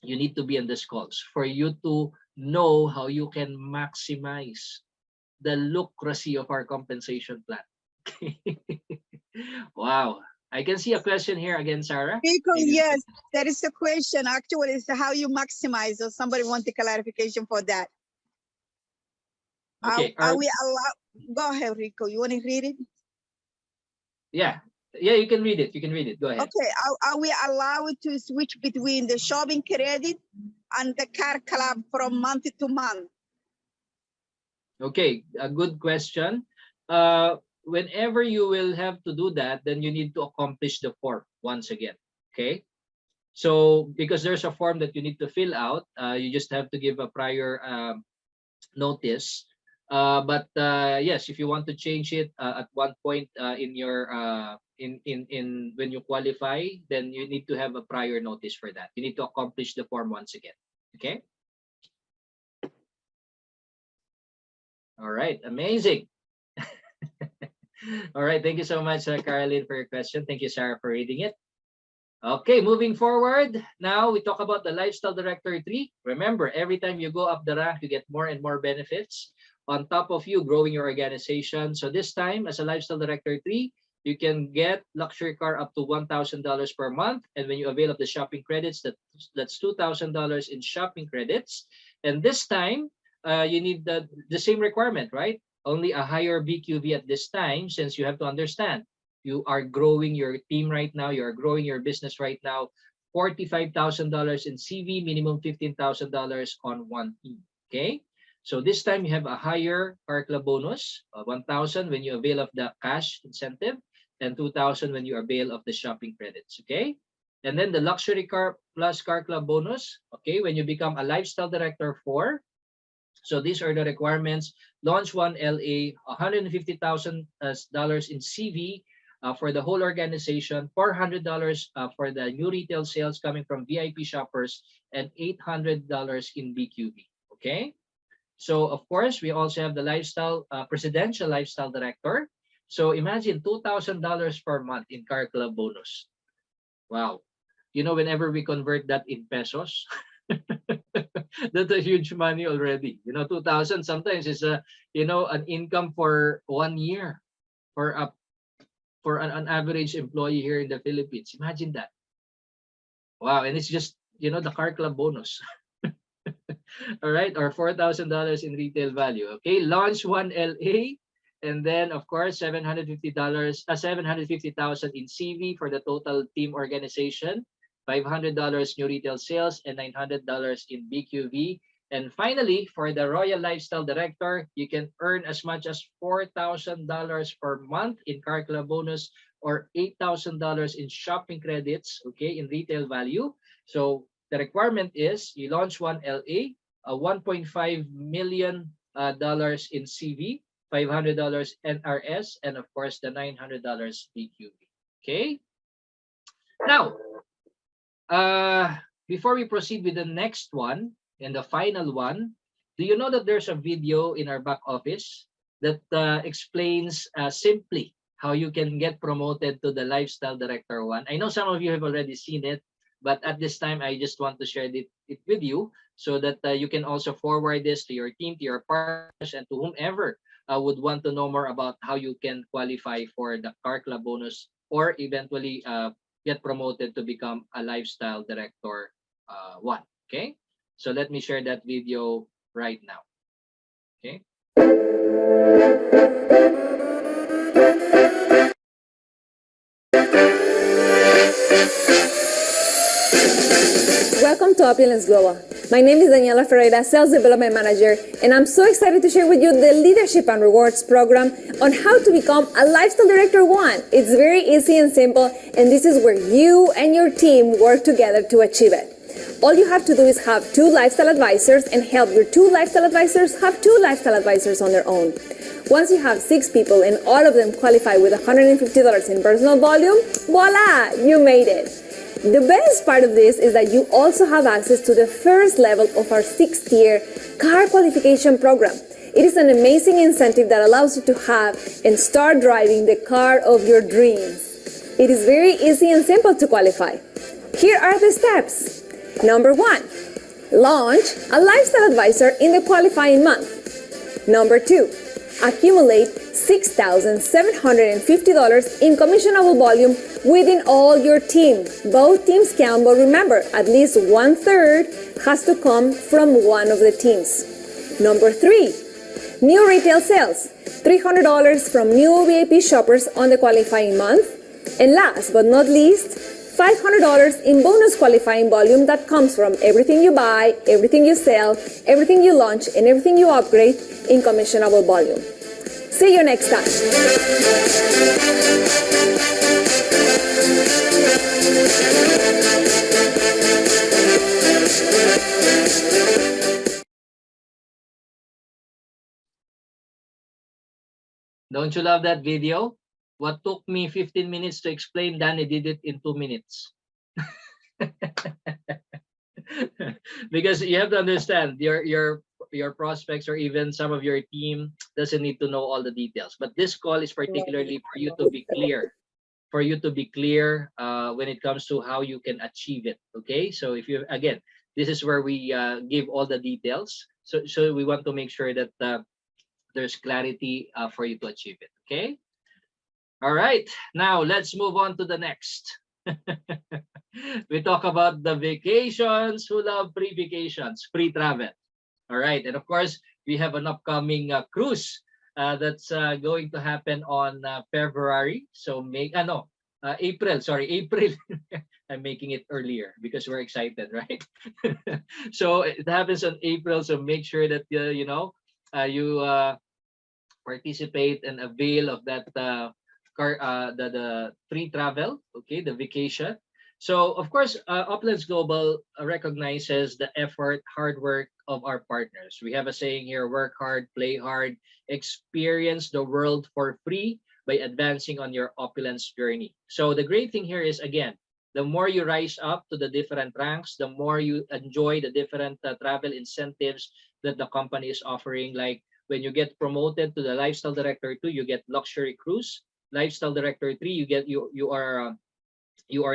you need to be on these calls for you to know how you can maximize the lucracy of our compensation plan. Wow. I can see a question here again, Sarah. Because yes, there is a question. Actually, it's how you maximize, or somebody want a clarification for that. Okay. Are we allowed? Go ahead, Rico. You want to read it? Yeah. Yeah, you can read it. You can read it. Go ahead. Okay. Are we allowed to switch between the shopping credit and the car club from month to month? Okay, a good question. Whenever you will have to do that, then you need to accomplish the form once again. Okay. So because there's a form that you need to fill out, you just have to give a prior notice. But yes, if you want to change it at one point in your in when you qualify, then you need to have a prior notice for that. You need to accomplish the form once again. Okay. All right, amazing. All right, thank you so much, Caroline, for your question. Thank you, Sarah, for reading it. Okay, moving forward. Now we talk about the Lifestyle Director 3. Remember, every time you go up the rank, you get more and more benefits on top of you growing your organization. So this time, as a Lifestyle Director 3, you can get luxury car up to $1,000 per month. And when you avail of the shopping credits, that's $2,000 in shopping credits. And this time, you need the same requirement, right? Only a higher BQV at this time, since you have to understand you are growing your team right now, you are growing your business right now. $45,000 in CV, minimum $15,000 on one team. Okay, so this time you have a higher car club bonus, 1,000 when you avail of the cash incentive, and 2,000 when you avail of the shopping credits. Okay, and then the luxury car plus car club bonus. Okay, when you become a lifestyle director 4. So these are the requirements. Launch 1 LA, $150,000 in CV for the whole organization, $400 for the new retail sales coming from VIP shoppers, and $800 in BQB. Okay. So of course, we also have the lifestyle presidential lifestyle director. So imagine $2,000 per month in car club bonus. Wow. You know, whenever we convert that in pesos, that's a huge money already. You know, 2,000 sometimes is an income for 1 year for an average employee here in the Philippines. Imagine that. Wow, and it's just the car club bonus. All right, or $4,000 in retail value. Okay, launch 1 LA, and then of course $750,000 in CV for the total team organization. $500 new retail sales, and $900 in BQV. And finally, for the Royal Lifestyle Director, you can earn as much as $4,000 per month in car club bonus, or $8,000 in shopping credits, okay, in retail value. So the requirement is you launch 1 LA, a $1.5 million in CV, $500 NRS, and of course the $900 BQV. Okay. Now, before we proceed with the next one, And the final one, do you know that there's a video in our back office that explains simply how you can get promoted to the Lifestyle Director 1? I know some of you have already seen it, but at this time, I just want to share it with you so that you can also forward this to your team, to your partners, and to whomever would want to know more about how you can qualify for the Car Club bonus or eventually get promoted to become a Lifestyle Director 1. Okay, so let me share that video right now. Okay. Welcome to Opulence Global. My name is Daniela Ferreira, Sales Development Manager, and I'm so excited to share with you the Leadership and Rewards program on how to become a Lifestyle Director 1. It's very easy and simple, and this is where you and your team work together to achieve it. All you have to do is have 2 lifestyle advisors and help your 2 lifestyle advisors have 2 lifestyle advisors on their own. Once you have 6 people and all of them qualify with $150 in personal volume, voila, you made it. The best part of this is that you also have access to the first level of our 6-tier car qualification program. It is an amazing incentive that allows you to have and start driving the car of your dreams. It is very easy and simple to qualify. Here are the steps. Number 1, launch a lifestyle advisor in the qualifying month. Number 2, accumulate $6,750 in commissionable volume within all your team. Both teams count, but remember, at least 1/3 has to come from one of the teams. Number 3, new retail sales, $300 from new VIP shoppers on the qualifying month. And last but not least, $500 in bonus qualifying volume that comes from everything you buy, everything you sell, everything you launch, and everything you upgrade in commissionable volume. See you next time. Don't you love that video? What took me 15 minutes to explain, Danny did it in 2 minutes. Because you have to understand your prospects or even some of your team doesn't need to know all the details. But this call is particularly for you to be clear, when it comes to how you can achieve it. Okay, so if you, again, this is where we give all the details. So we want to make sure that there's clarity for you to achieve it. Okay. All right, now let's move on to the next. We talk about the vacations. Who love free vacations, free travel? All right, and of course, we have an upcoming cruise that's going to happen on February. So April. Sorry, April. I'm making it earlier because we're excited, right? So it happens on April. So make sure that you participate and avail of that the free travel, okay, the vacation. So of course, Opulence Global recognizes the effort, hard work of our partners. We have a saying here: work hard, play hard, experience the world for free by advancing on your opulence journey. So the great thing here is, again, the more you rise up to the different ranks, the more you enjoy the different travel incentives that the company is offering. Like when you get promoted to the Lifestyle Director 2, you get luxury cruise. Lifestyle Director 3, you are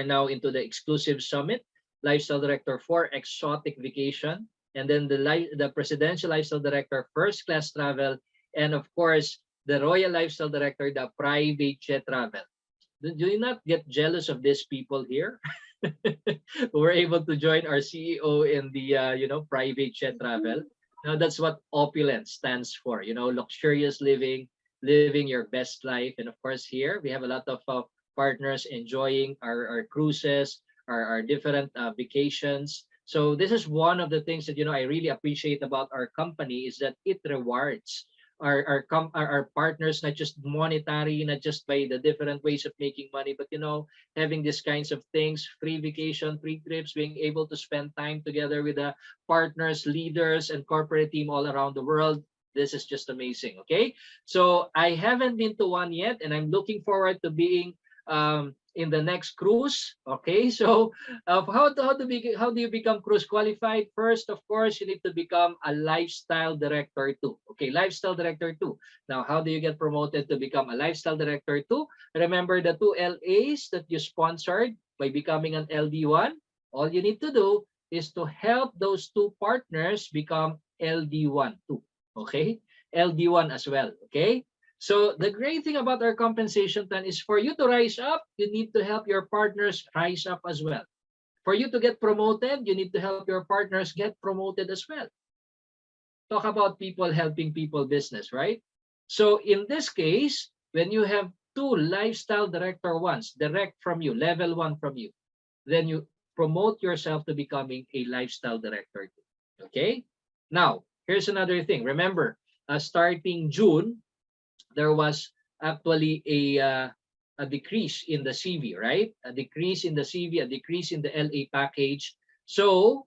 now into the exclusive summit. Lifestyle Director 4, exotic vacation, and then the Presidential Lifestyle Director, first class travel, and of course the Royal Lifestyle Director, the private jet travel. Do you not get jealous of these people here? Who were able to join our CEO in the private jet travel. Now that's what opulence stands for. Luxurious living your best life. And of course, here we have a lot of partners enjoying our cruises, our different vacations. So this is one of the things that I really appreciate about our company, is that it rewards our partners, not just monetary, not just by the different ways of making money, but having these kinds of things: free vacation, free trips, being able to spend time together with the partners, leaders, and corporate team all around the world. This is just amazing. Okay, so I haven't been to one yet, and I'm looking forward to being in the next cruise. Okay, so how do you become cruise qualified? First, of course, you need to become a lifestyle director too. Okay, lifestyle director too. Now, how do you get promoted to become a lifestyle director too? Remember the two LAs that you sponsored by becoming an LD1. All you need to do is to help those two partners become LD1 too. Okay, LD1 as well. Okay. So the great thing about our compensation plan is for you to rise up, you need to help your partners rise up as well. For you to get promoted, you need to help your partners get promoted as well. Talk about people helping people business, right? So in this case, when you have two lifestyle director ones, direct from you, level 1 from you, then you promote yourself to becoming a lifestyle director. Okay? Now, here's another thing. Remember, starting June, there was actually a decrease in the CV, right? A decrease in the CV, a decrease in the LA package. So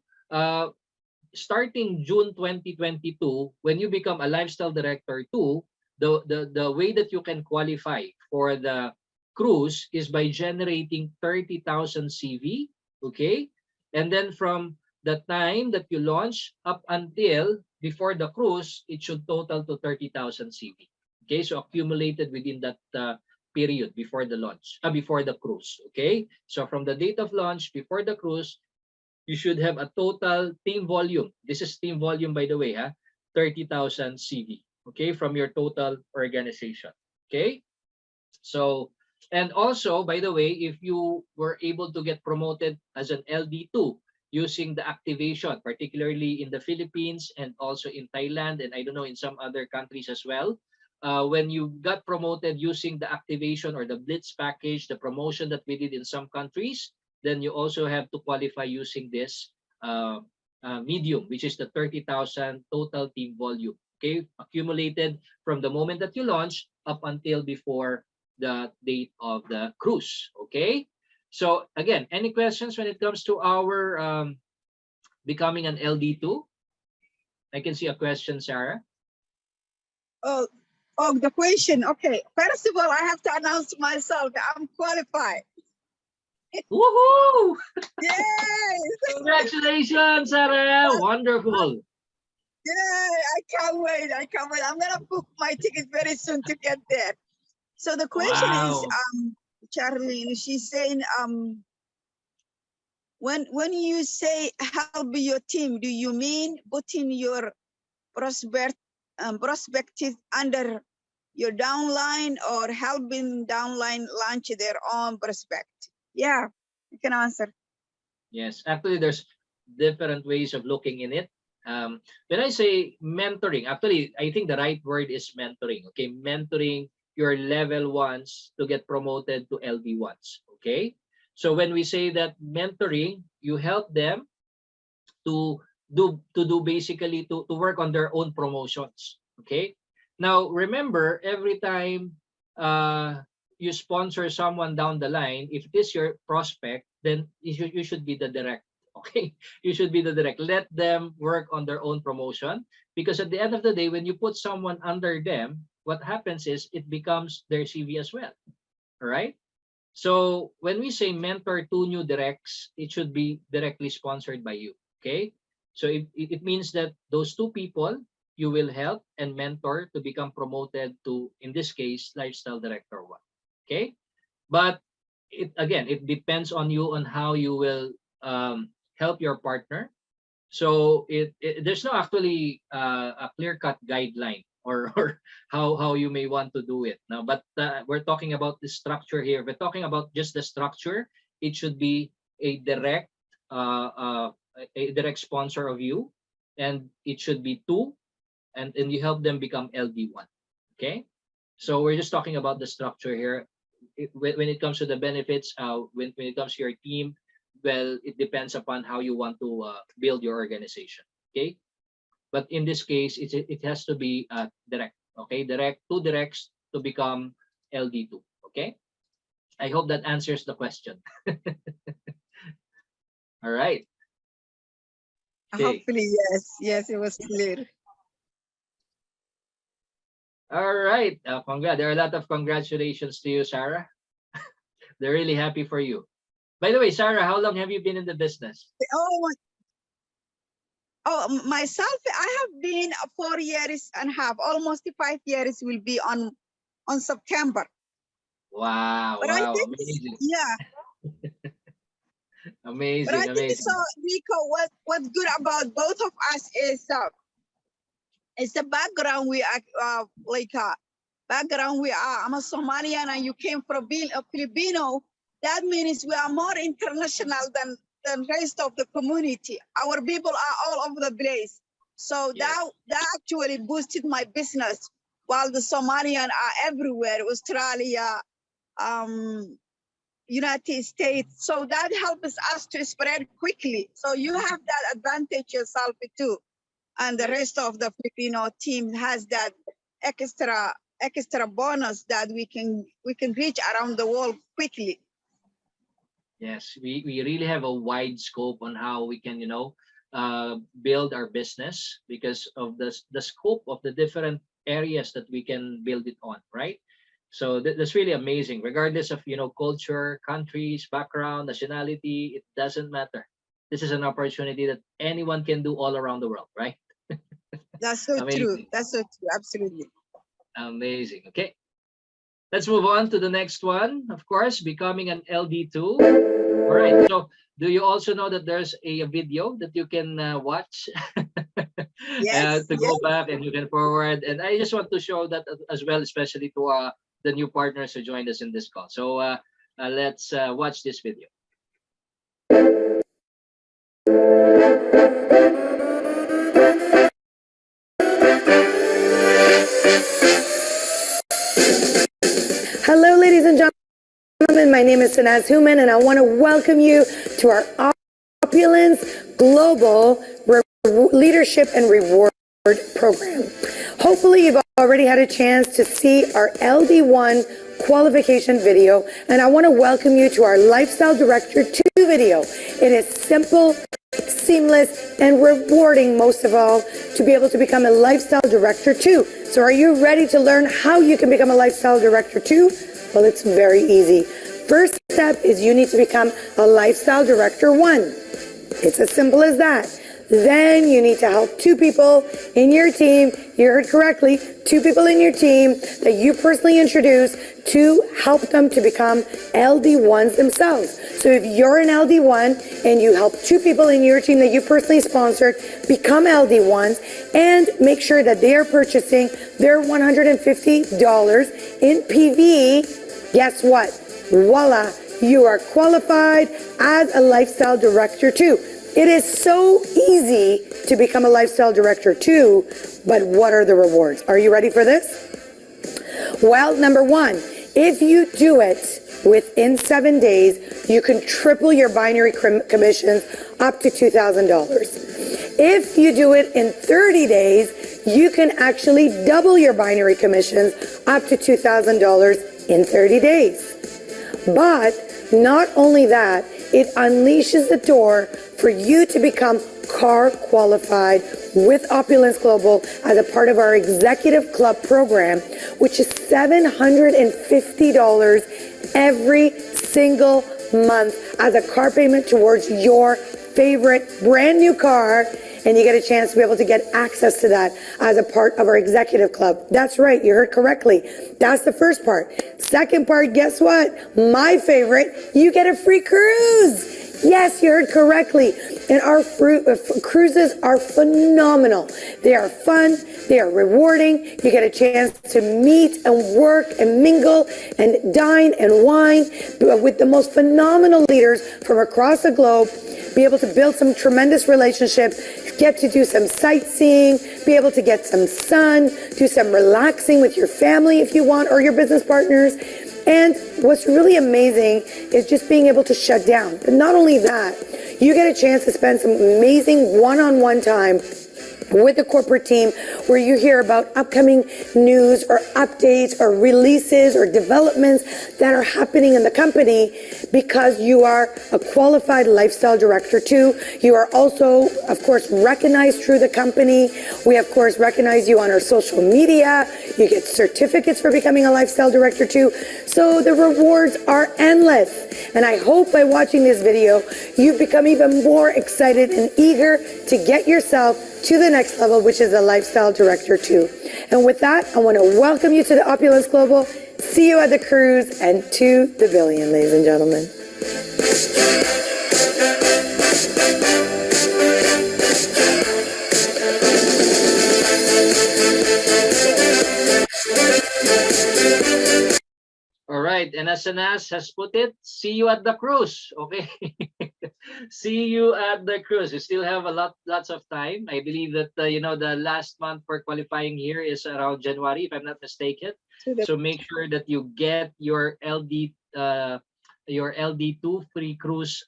starting June 2022, when you become a lifestyle director too, the way that you can qualify for the cruise is by generating 30,000 CV, okay? And then from the time that you launch up until before the cruise, it should total to 30,000 CV. Okay, so accumulated within that period before the launch, before the cruise. Okay, so from the date of launch before the cruise, you should have a total team volume. This is team volume, by the way, 30,000 CV. Okay, from your total organization. Okay, so and also, by the way, if you were able to get promoted as an LD2 using the activation, particularly in the Philippines and also in Thailand, and I don't know, in some other countries as well. When you got promoted using the activation or the Blitz package, the promotion that we did in some countries, then you also have to qualify using this medium, which is the 30,000 total team volume. Okay, accumulated from the moment that you launch up until before the date of the cruise. Okay, so again, any questions when it comes to our becoming an LD2? I can see a question, Sarah. Oh, the question. Okay. First of all, I have to announce myself. I'm qualified. Woohoo! Yay! Congratulations, Sarah. Wonderful. Yay! I can't wait. I can't wait. I'm gonna book my ticket very soon to get there. So the question is, Charlene, she's saying, when you say help your team, do you mean putting your prospective under your downline or helping downline launch their own prospect? Yeah, you can answer. Yes, actually, there's different ways of looking in it. When I say mentoring, actually, I think the right word is mentoring. Okay, mentoring your level 1s to get promoted to LD1s. Okay, so when we say that mentoring, you help them to do basically to work on their own promotions. Okay, now remember, every time you sponsor someone down the line, if it is your prospect, then you should be the direct. Okay, you should be the direct. Let them work on their own promotion, because at the end of the day, when you put someone under them, what happens is it becomes their CV as well. All right. So when we say mentor two new directs, it should be directly sponsored by you. Okay. So it means that those two people you will help and mentor to become promoted to, in this case, lifestyle director 1. Okay. But it depends on you on how you will help your partner. So there's no actually a clear-cut guideline or how you may want to do it now. But we're talking about the structure here. We're talking about just the structure. It should be a direct sponsor of you, and it should be 2, and you help them become LD1. Okay, so we're just talking about the structure here. When it comes to the benefits, when it comes to your team, well, it depends upon how you want to build your organization. Okay, but in this case, it has to be direct. Okay, direct, 2 directs to become LD2. Okay, I hope that answers the question. All right. Okay. Hopefully, yes, it was clear. All right. There are a lot of congratulations to you, Sarah. They're really happy for you. By the way, Sarah, how long have you been in the business? Myself, I have been 4 years and a half, almost 5 years will be on September. Wow, But wow, I think, amazing. yeah. Amazing, But I think amazing. so, Rico, what's good about both of us is the background we are background we are. I'm a Somalian and you came from being a Filipino. That means we are more international than the rest of the community. Our people are all over the place. So Yes. that actually boosted my business, while the Somalian are everywhere, Australia, United States. So that helps us to spread quickly. So you have that advantage yourself too. And the rest of the Filipino team has that extra bonus that we can reach around the world quickly. Yes, we really have a wide scope on how we can, build our business because of the scope of the different areas that we can build it on, right? So that's really amazing. Regardless of, culture, countries, background, nationality, it doesn't matter. This is an opportunity that anyone can do all around the world, right? That's so true. Amazing. That's so true. Absolutely. Amazing. Okay. Let's move on to the next one. Of course, becoming an LD2. All right. So, do you also know that there's a video that you can watch Yes. to go back and you can forward? And I just want to show that as well, especially to the new partners who joined us in this call. So, let's watch this video. Hello, ladies and gentlemen. My name is Sanaz Human, and I want to welcome you to our Opulence Global Leadership and Reward Program. Hopefully, you've already had a chance to see our LD1 qualification video, and I want to welcome you to our Lifestyle Director 2 video. It is simple, seamless, and rewarding, most of all, to be able to become a Lifestyle Director 2. So are you ready to learn how you can become a Lifestyle Director 2? Well, it's very easy. First step is you need to become a Lifestyle Director 1. It's as simple as that. Then you need to help 2 people in your team, you heard correctly, 2 people in your team that you personally introduce to help them to become LD1s themselves. So if you're an LD1 and you help 2 people in your team that you personally sponsored become LD1s and make sure that they are purchasing their $150 in PV, guess what? Voila, you are qualified as a Lifestyle Director 2. It is so easy to become a Lifestyle Director 2, but what are the rewards? Are you ready for this? Well, number 1, if you do it within 7 days, you can triple your binary commissions up to $2,000. If you do it in 30 days, you can actually double your binary commissions up to $2,000 in 30 days. But not only that, it unleashes the door for you to become car qualified with Opulence Global as a part of our Executive Club program, which is $750 every single month as a car payment towards your favorite brand new car. And you get a chance to be able to get access to that as a part of our Executive Club. That's right, you heard correctly. That's the first part. Second part, guess what? My favorite, you get a free cruise. Yes, you heard correctly. And our cruises are phenomenal. They are fun, they are rewarding. You get a chance to meet and work and mingle and dine and wine with the most phenomenal leaders from across the globe. Be able to build some tremendous relationships, get to do some sightseeing, be able to get some sun, do some relaxing with your family if you want, or your business partners. And what's really amazing is just being able to shut down. But not only that, you get a chance to spend some amazing one-on-one time with the corporate team, where you hear about upcoming news or updates or releases or developments that are happening in the company, because you are a qualified lifestyle director too. You are also, of course, recognized through the company. We, of course, recognize you on our social media. You get certificates for becoming a lifestyle director too. So the rewards are endless. And I hope by watching this video, you've become even more excited and eager to get yourself to the next level, which is a lifestyle director too. And with that, I want to welcome you to the Opulence Global. See you at the cruise and to the billion, ladies and gentlemen. All right, and as Anas has put it, see you at the cruise. Okay, see you at the cruise. We still have lots of time. I believe that the last month for qualifying here is around January, if I'm not mistaken. So make sure that you get your LD2 free cruise.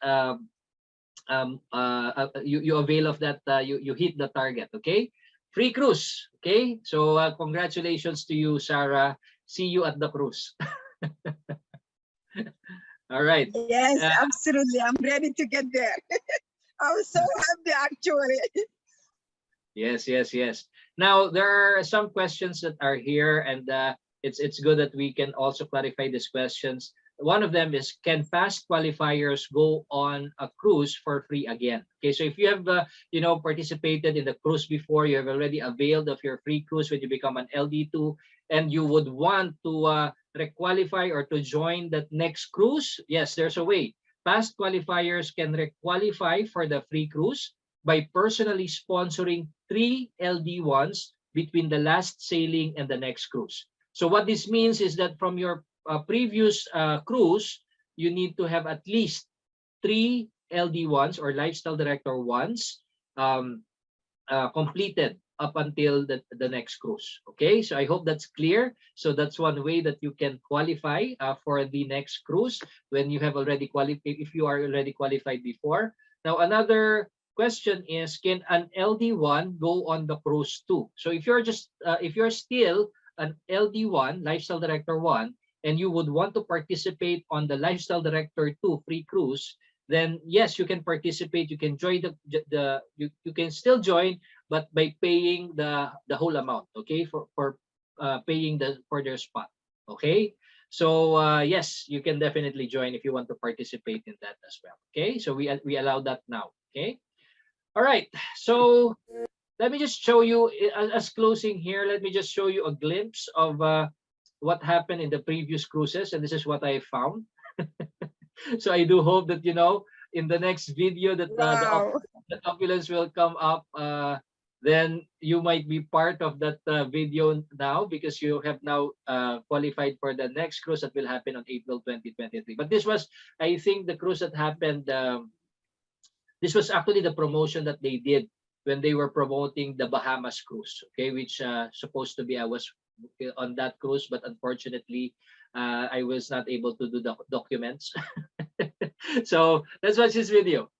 You avail of that. You hit the target. Okay, free cruise. Okay, so congratulations to you, Sarah. See you at the cruise. All right. Yes, absolutely. I'm ready to get there. I'm so happy, actually. Yes. Now there are some questions that are here, and it's good that we can also clarify these questions. One of them is, can past qualifiers go on a cruise for free again? Okay, so if you have participated in the cruise before, you have already availed of your free cruise when you become an LD2, and you would want to requalify or to join that next cruise, yes, there's a way. Past qualifiers can requalify for the free cruise by personally sponsoring 3 LD1s between the last sailing and the next cruise. So what this means is that from your previous cruise, you need to have at least 3 LD1s or lifestyle director ones completed up until the next cruise. Okay, so I hope that's clear. So that's one way that you can qualify for the next cruise when you have already qualified, if you are already qualified before. Now another question is, can an LD1 go on the cruise too? So if you're still an LD1, lifestyle director 1, and you would want to participate on the lifestyle director 2 free cruise, then yes, you can participate. You can join you can still join, but by paying the whole amount. Okay, for paying for their spot. Okay, so yes, you can definitely join if you want to participate in that as well. Okay, so we allow that now. Okay, all right. So let me just show you as closing here. Let me just show you a glimpse of what happened in the previous cruises, and this is what I found. So I do hope that in the next video that Wow. the Opulence will come up, then you might be part of that video now, because you have now qualified for the next cruise that will happen on April 2023. But this was, I think, the cruise that happened. This was actually the promotion that they did when they were promoting the Bahamas cruise. Okay, which supposed to be, I was on that cruise, but unfortunately I was not able to do the documents. So let's watch this video.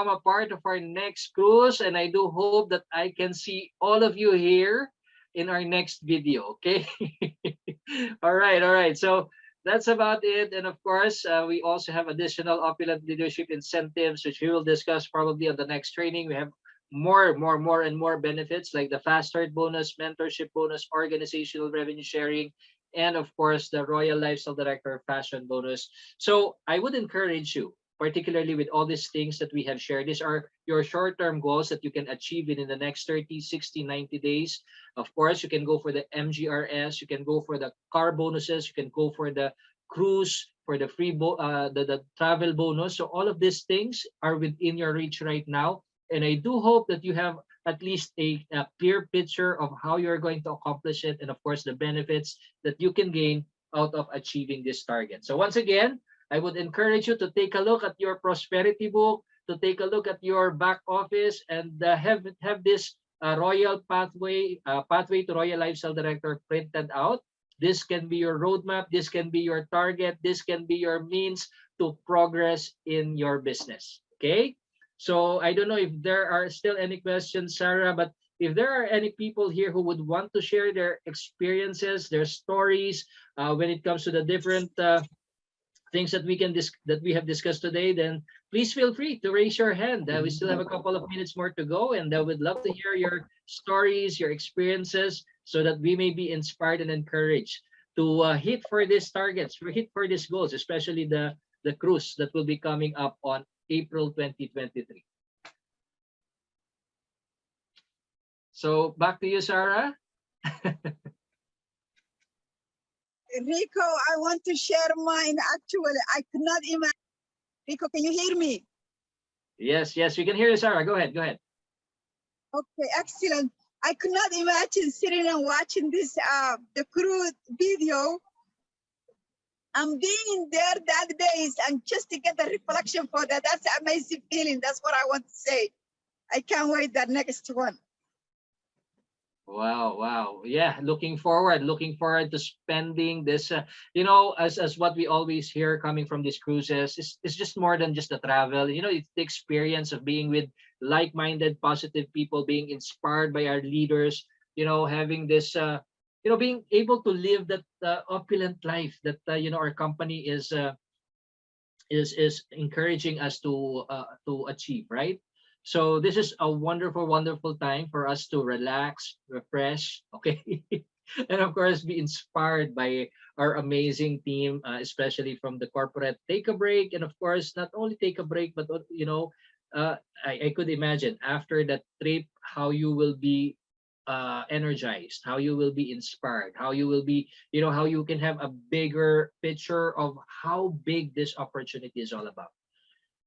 become a part of our next cruise, and I do hope that I can see all of you here in our next video. Okay. All right, all right. So that's about it. And of course, we also have additional Opulent leadership incentives, which we will discuss probably on the next training. We have more and more benefits, like the fast start bonus, mentorship bonus, organizational revenue sharing, and of course the Royal Lifestyle Director fashion bonus. So I would encourage you, particularly with all these things that we have shared, these are your short-term goals that you can achieve within the next 30, 60, 90 days. Of course, you can go for the MGRS, you can go for the car bonuses, you can go for the cruise, for the free the travel bonus. So all of these things are within your reach right now. And I do hope that you have at least a clear picture of how you're going to accomplish it, and of course the benefits that you can gain out of achieving this target. So once again, I would encourage you to take a look at your prosperity book, to take a look at your back office, and have this royal pathway to Royal Lifestyle Director printed out. This can be your roadmap, this can be your target, this can be your means to progress in your business. Okay. So I don't know if there are still any questions, Sarah, but if there are any people here who would want to share their experiences, their stories, when it comes to the different things that we have discussed today, then please feel free to raise your hand. We still have a couple of minutes more to go, and I would love to hear your stories, your experiences, so that we may be inspired and encouraged to hit for these targets, hit for these goals, especially the cruise that will be coming up on April 2023. So back to you, Sarah. Rico, I want to share mine. Actually, I could not imagine. Rico, can you hear me? Yes, yes, we can hear you, Sarah. Go ahead, go ahead. Okay, excellent. I could not imagine sitting and watching this the cruise video. I'm being there that days and just to get the reflection for that. That's an amazing feeling. That's what I want to say. I can't wait that next one. Wow, wow. Yeah, looking forward to spending this, you know, as what we always hear coming from these cruises, it's just more than just the travel. You know, it's the experience of being with like-minded, positive people, being inspired by our leaders, you know, having this, you know, being able to live that opulent life that, you know, our company is encouraging us to achieve, right? So this is a wonderful, wonderful time for us to relax, refresh, okay, and of course be inspired by our amazing team, especially from the corporate Take a Break, and of course not only Take a Break, but you know, I could imagine after that trip how you will be energized, how you will be inspired, how you will be, you know, how you can have a bigger picture of how big this opportunity is all about.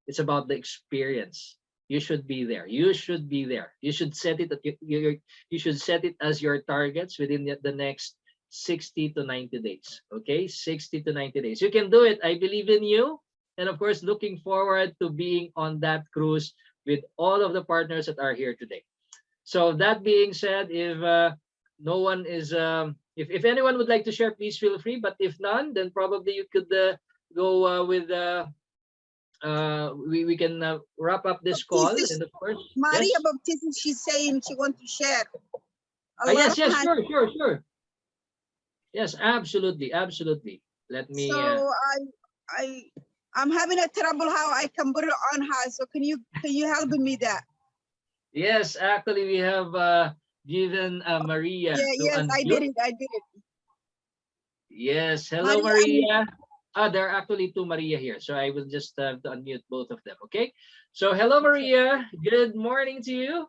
It's about the experience. You should be there. You should be there. You should set it at you should set it as your targets within the next 60 to 90 days. Okay, 60 to 90 days. You can do it. I believe in you. And of course, looking forward to being on that cruise with all of the partners that are here today. So that being said, if no one is, if anyone would like to share, please feel free. But if none, then probably you could go with. We can wrap up this call, and of course, Maria yes. Baptista, she's saying she wants to share. Yes, yes, sure. Yes, absolutely, absolutely. Let me. So I'm having a trouble how I can put it on her. So can you help me that? Yes, actually, we have given Maria. Yes, I did it. Yes, hello, Maria. There are actually two Maria here, so I will just have to unmute both of them. Okay. So hello, Maria. Good morning to you.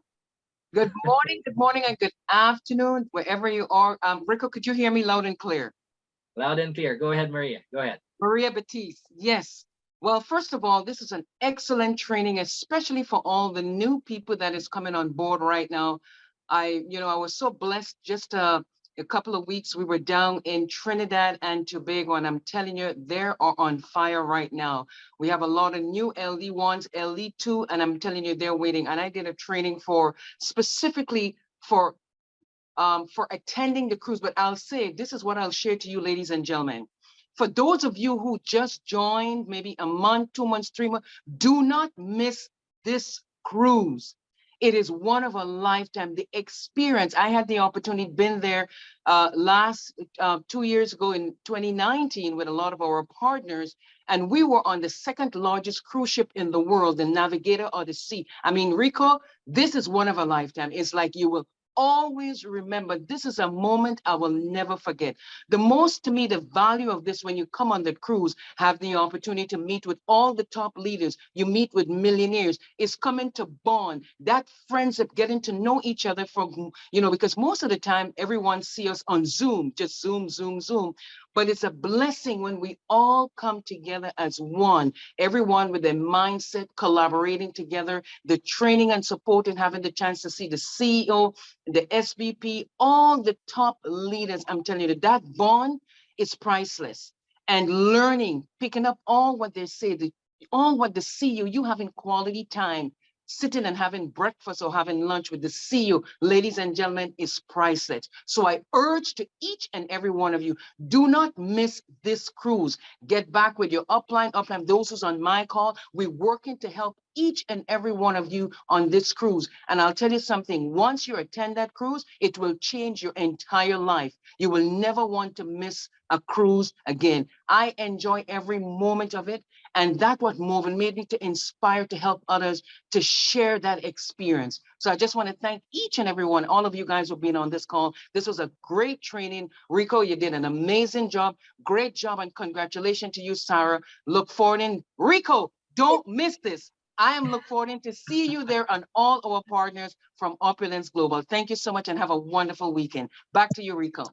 Good morning, and good afternoon, wherever you are. Rico, could you hear me loud and clear? Loud and clear. Go ahead, Maria. Go ahead. Maria Batiste, yes. Well, first of all, this is an excellent training, especially for all the new people that is coming on board right now. I was so blessed just a couple of weeks. We were down in Trinidad and Tobago, and I'm telling you, they are on fire right now. We have a lot of new LD1s, LD2, and I'm telling you, they're waiting. And I did a training specifically for attending the cruise, but I'll say, this is what I'll share to you, ladies and gentlemen. For those of you who just joined, maybe a month, 2 months, 3 months, do not miss this cruise. It is one of a lifetime. The experience, I had the opportunity, been there last 2 years ago in 2019 with a lot of our partners, and we were on the second largest cruise ship in the world, the Navigator of the Sea. I mean, Rico, this is one of a lifetime. It's like you will always remember. This is a moment I will never forget. The most, to me, the value of this, when you come on the cruise, have the opportunity to meet with all the top leaders, you meet with millionaires, is coming to bond, that friendship, getting to know each other from, because most of the time everyone see us on Zoom, just Zoom, Zoom, Zoom. But it's a blessing when we all come together as one, everyone with their mindset, collaborating together, the training and support, and having the chance to see the CEO, the SVP, all the top leaders. I'm telling you, that bond is priceless. And learning, picking up all what they say, all what the CEO, you having quality time, sitting and having breakfast or having lunch with the CEO, ladies and gentlemen, is priceless. So I urge to each and every one of you, do not miss this cruise. Get back with your upline, those who's on my call. We're working to help each and every one of you on this cruise. And I'll tell you something, once you attend that cruise, it will change your entire life. You will never want to miss a cruise again. I enjoy every moment of it. And that's what made me to inspire to help others to share that experience. So I just want to thank each and every one, all of you guys who have been on this call. This was a great training. Rico, you did an amazing job. Great job, and congratulations to you, Sarah. Look forward in Rico, don't miss this. I am looking forward to see you there and all our partners from Opulence Global. Thank you so much and have a wonderful weekend. Back to you, Rico.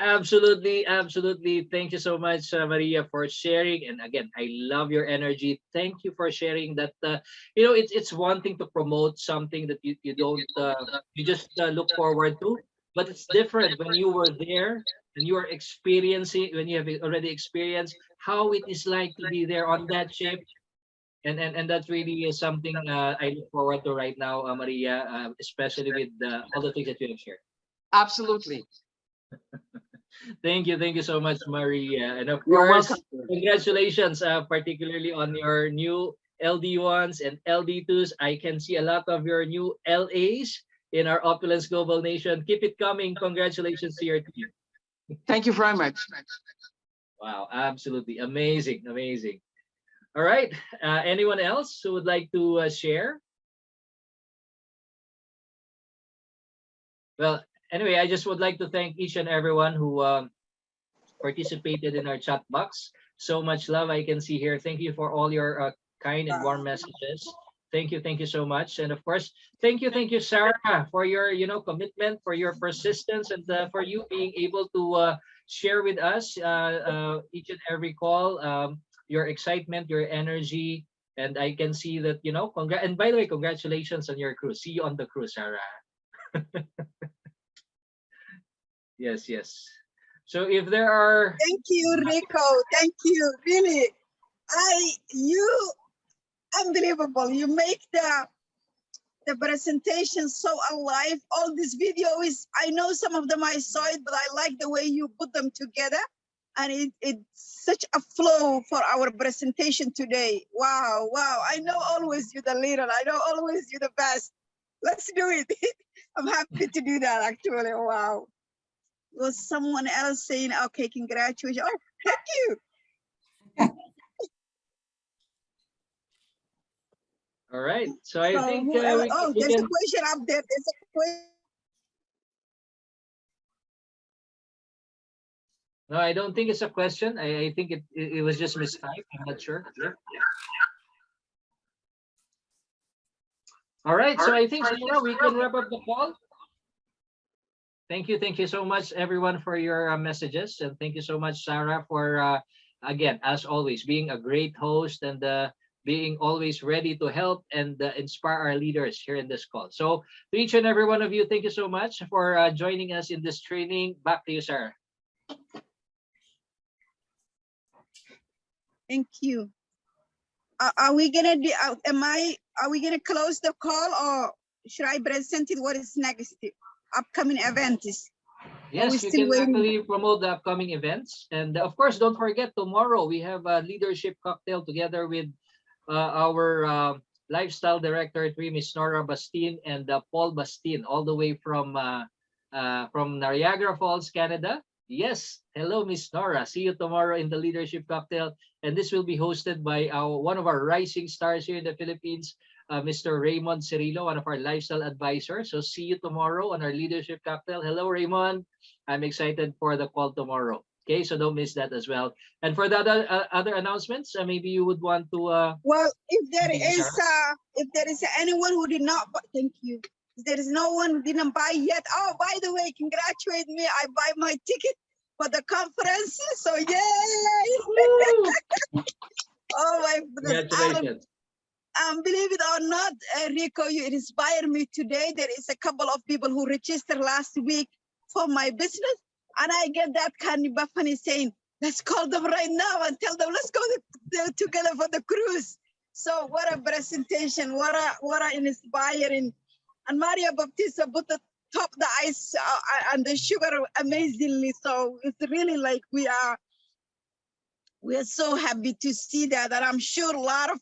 Absolutely, absolutely. Thank you so much, Maria, for sharing. And again, I love your energy. Thank you for sharing that. It's one thing to promote something that you don't you just look forward to, but it's different when you were there and you are experiencing, when you have already experienced how it is like to be there on that ship. And that really is something I look forward to right now, Maria, especially with all the things that you have shared. Absolutely. Thank you so much, Maria. And of You're course, welcome. congratulations, particularly on your new LD1s and LD2s. I can see a lot of your new LAs in our Opulence Global Nation. Keep it coming. Congratulations to your team. Thank you very much. Wow, absolutely amazing, amazing. All right, anyone else who would like to share? Well, anyway, I just would like to thank each and everyone who participated in our chat box. So much love I can see here. Thank you for all your kind and warm messages. Thank you so much. And of course, thank you, Sarah, for your commitment, for your persistence, and for you being able to share with us each and every call, your excitement, your energy. And I can see that, and by the way, congratulations on your cruise. See you on the cruise, Sarah. Yes. So if there are... Thank you, Rico. Thank you. Really, you unbelievable. You make the presentation so alive. All these videos, I know some of them I saw it, but I like the way you put them together. And it's such a flow for our presentation today. Wow. I know always you're the leader. I know always you're the best. Let's do it. I'm happy to do that, actually. Wow. Was someone else saying, okay, congratulations. Oh, thank you. All right. So I think there's a question up there. There's a question. No, I don't think it's a question. I think it was just mistyped. I'm not sure. Yeah. All right. So I think, Sarah, we can wrap up the call. Thank you so much, everyone, for your messages. And thank you so much, Sarah, for, again, as always, being a great host and being always ready to help and inspire our leaders here in this call. So to each and every one of you, thank you so much for joining us in this training. Back to you, Sarah. Thank you. Are we gonna do? Are we gonna close the call, or should I present it? What is next? Upcoming events? Yes, you can actually promote the upcoming events, and of course, don't forget tomorrow we have a leadership cocktail together with our Lifestyle Director 3, Miss Nora Bastin, and Paul Bastin, all the way from Niagara Falls, Canada. Yes, hello, Miss Nora. See you tomorrow in the Leadership Cocktail, and this will be hosted by one of our rising stars here in the Philippines, Mr. Raymond Cirillo, one of our lifestyle advisors. So see you tomorrow on our Leadership Cocktail. Hello, Raymond. I'm excited for the call tomorrow. Okay, so don't miss that as well. And for the other announcements, maybe you would want to. Well, if there is anyone who did not, thank you. If there is no one who didn't buy yet. Oh, by the way, congratulate me. I buy my ticket for the conference. So yay! Oh my goodness. Congratulations. Believe it or not, Rico, you inspired me today. There is a couple of people who registered last week for my business. And I get that kind of funny saying, let's call them right now and tell them, let's go together for the cruise. So what a presentation, what a inspiring. And Maria Baptista put the ice and the sugar amazingly. So it's really like we are so happy to see that. And I'm sure a lot of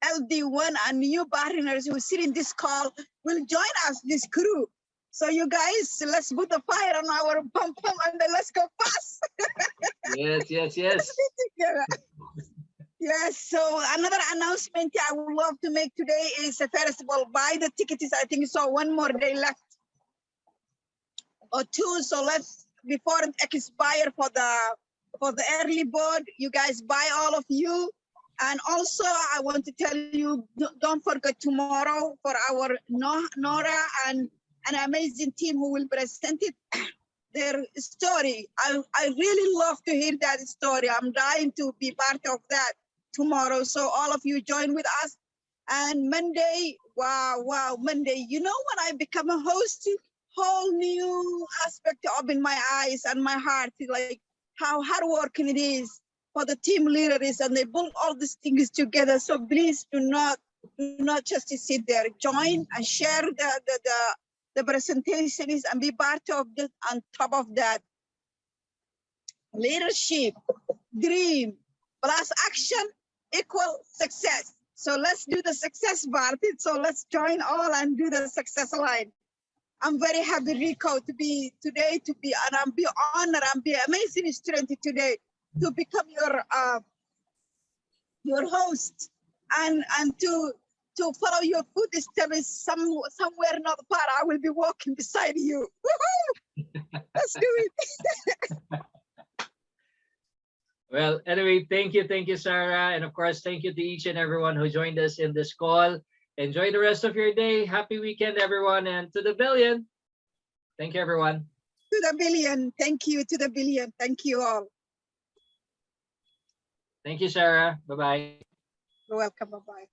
LD1 and new partners who sit in this call will join us, this crew. So you guys, let's put the fire on our pump and then let's go fast. Yes. Yes, so another announcement I would love to make today is, first of all, buy the tickets. I think so one more day left or two. So let's, before it expire for the early bird, you guys buy, all of you. And also I want to tell you, don't forget tomorrow for our Nora and an amazing team who will present it, their story. I really love to hear that story. I'm dying to be part of that tomorrow. So all of you join with us. And Monday, wow, Monday, you know, when I become a host, whole new aspect open my eyes and my heart, like how hardworking it is for the team leaders, and they build all these things together. So please do not just sit there, join and share the presentations and be part of it. On top of that, leadership, dream plus action equal success. So let's do the success part. So let's join all and do the success line. I'm very happy, Rico, to be today, and I'm be honored, I'm be amazing strength today to become your host and to follow your footsteps somewhere not far. I will be walking beside you. Let's do it. Well, anyway, thank you, Sarah. And of course, thank you to each and everyone who joined us in this call. Enjoy the rest of your day. Happy weekend, everyone. And to the billion. Thank you, everyone. To the billion. Thank you, to the billion. Thank you all. Thank you, Sarah. Bye-bye. You're welcome. Bye-bye.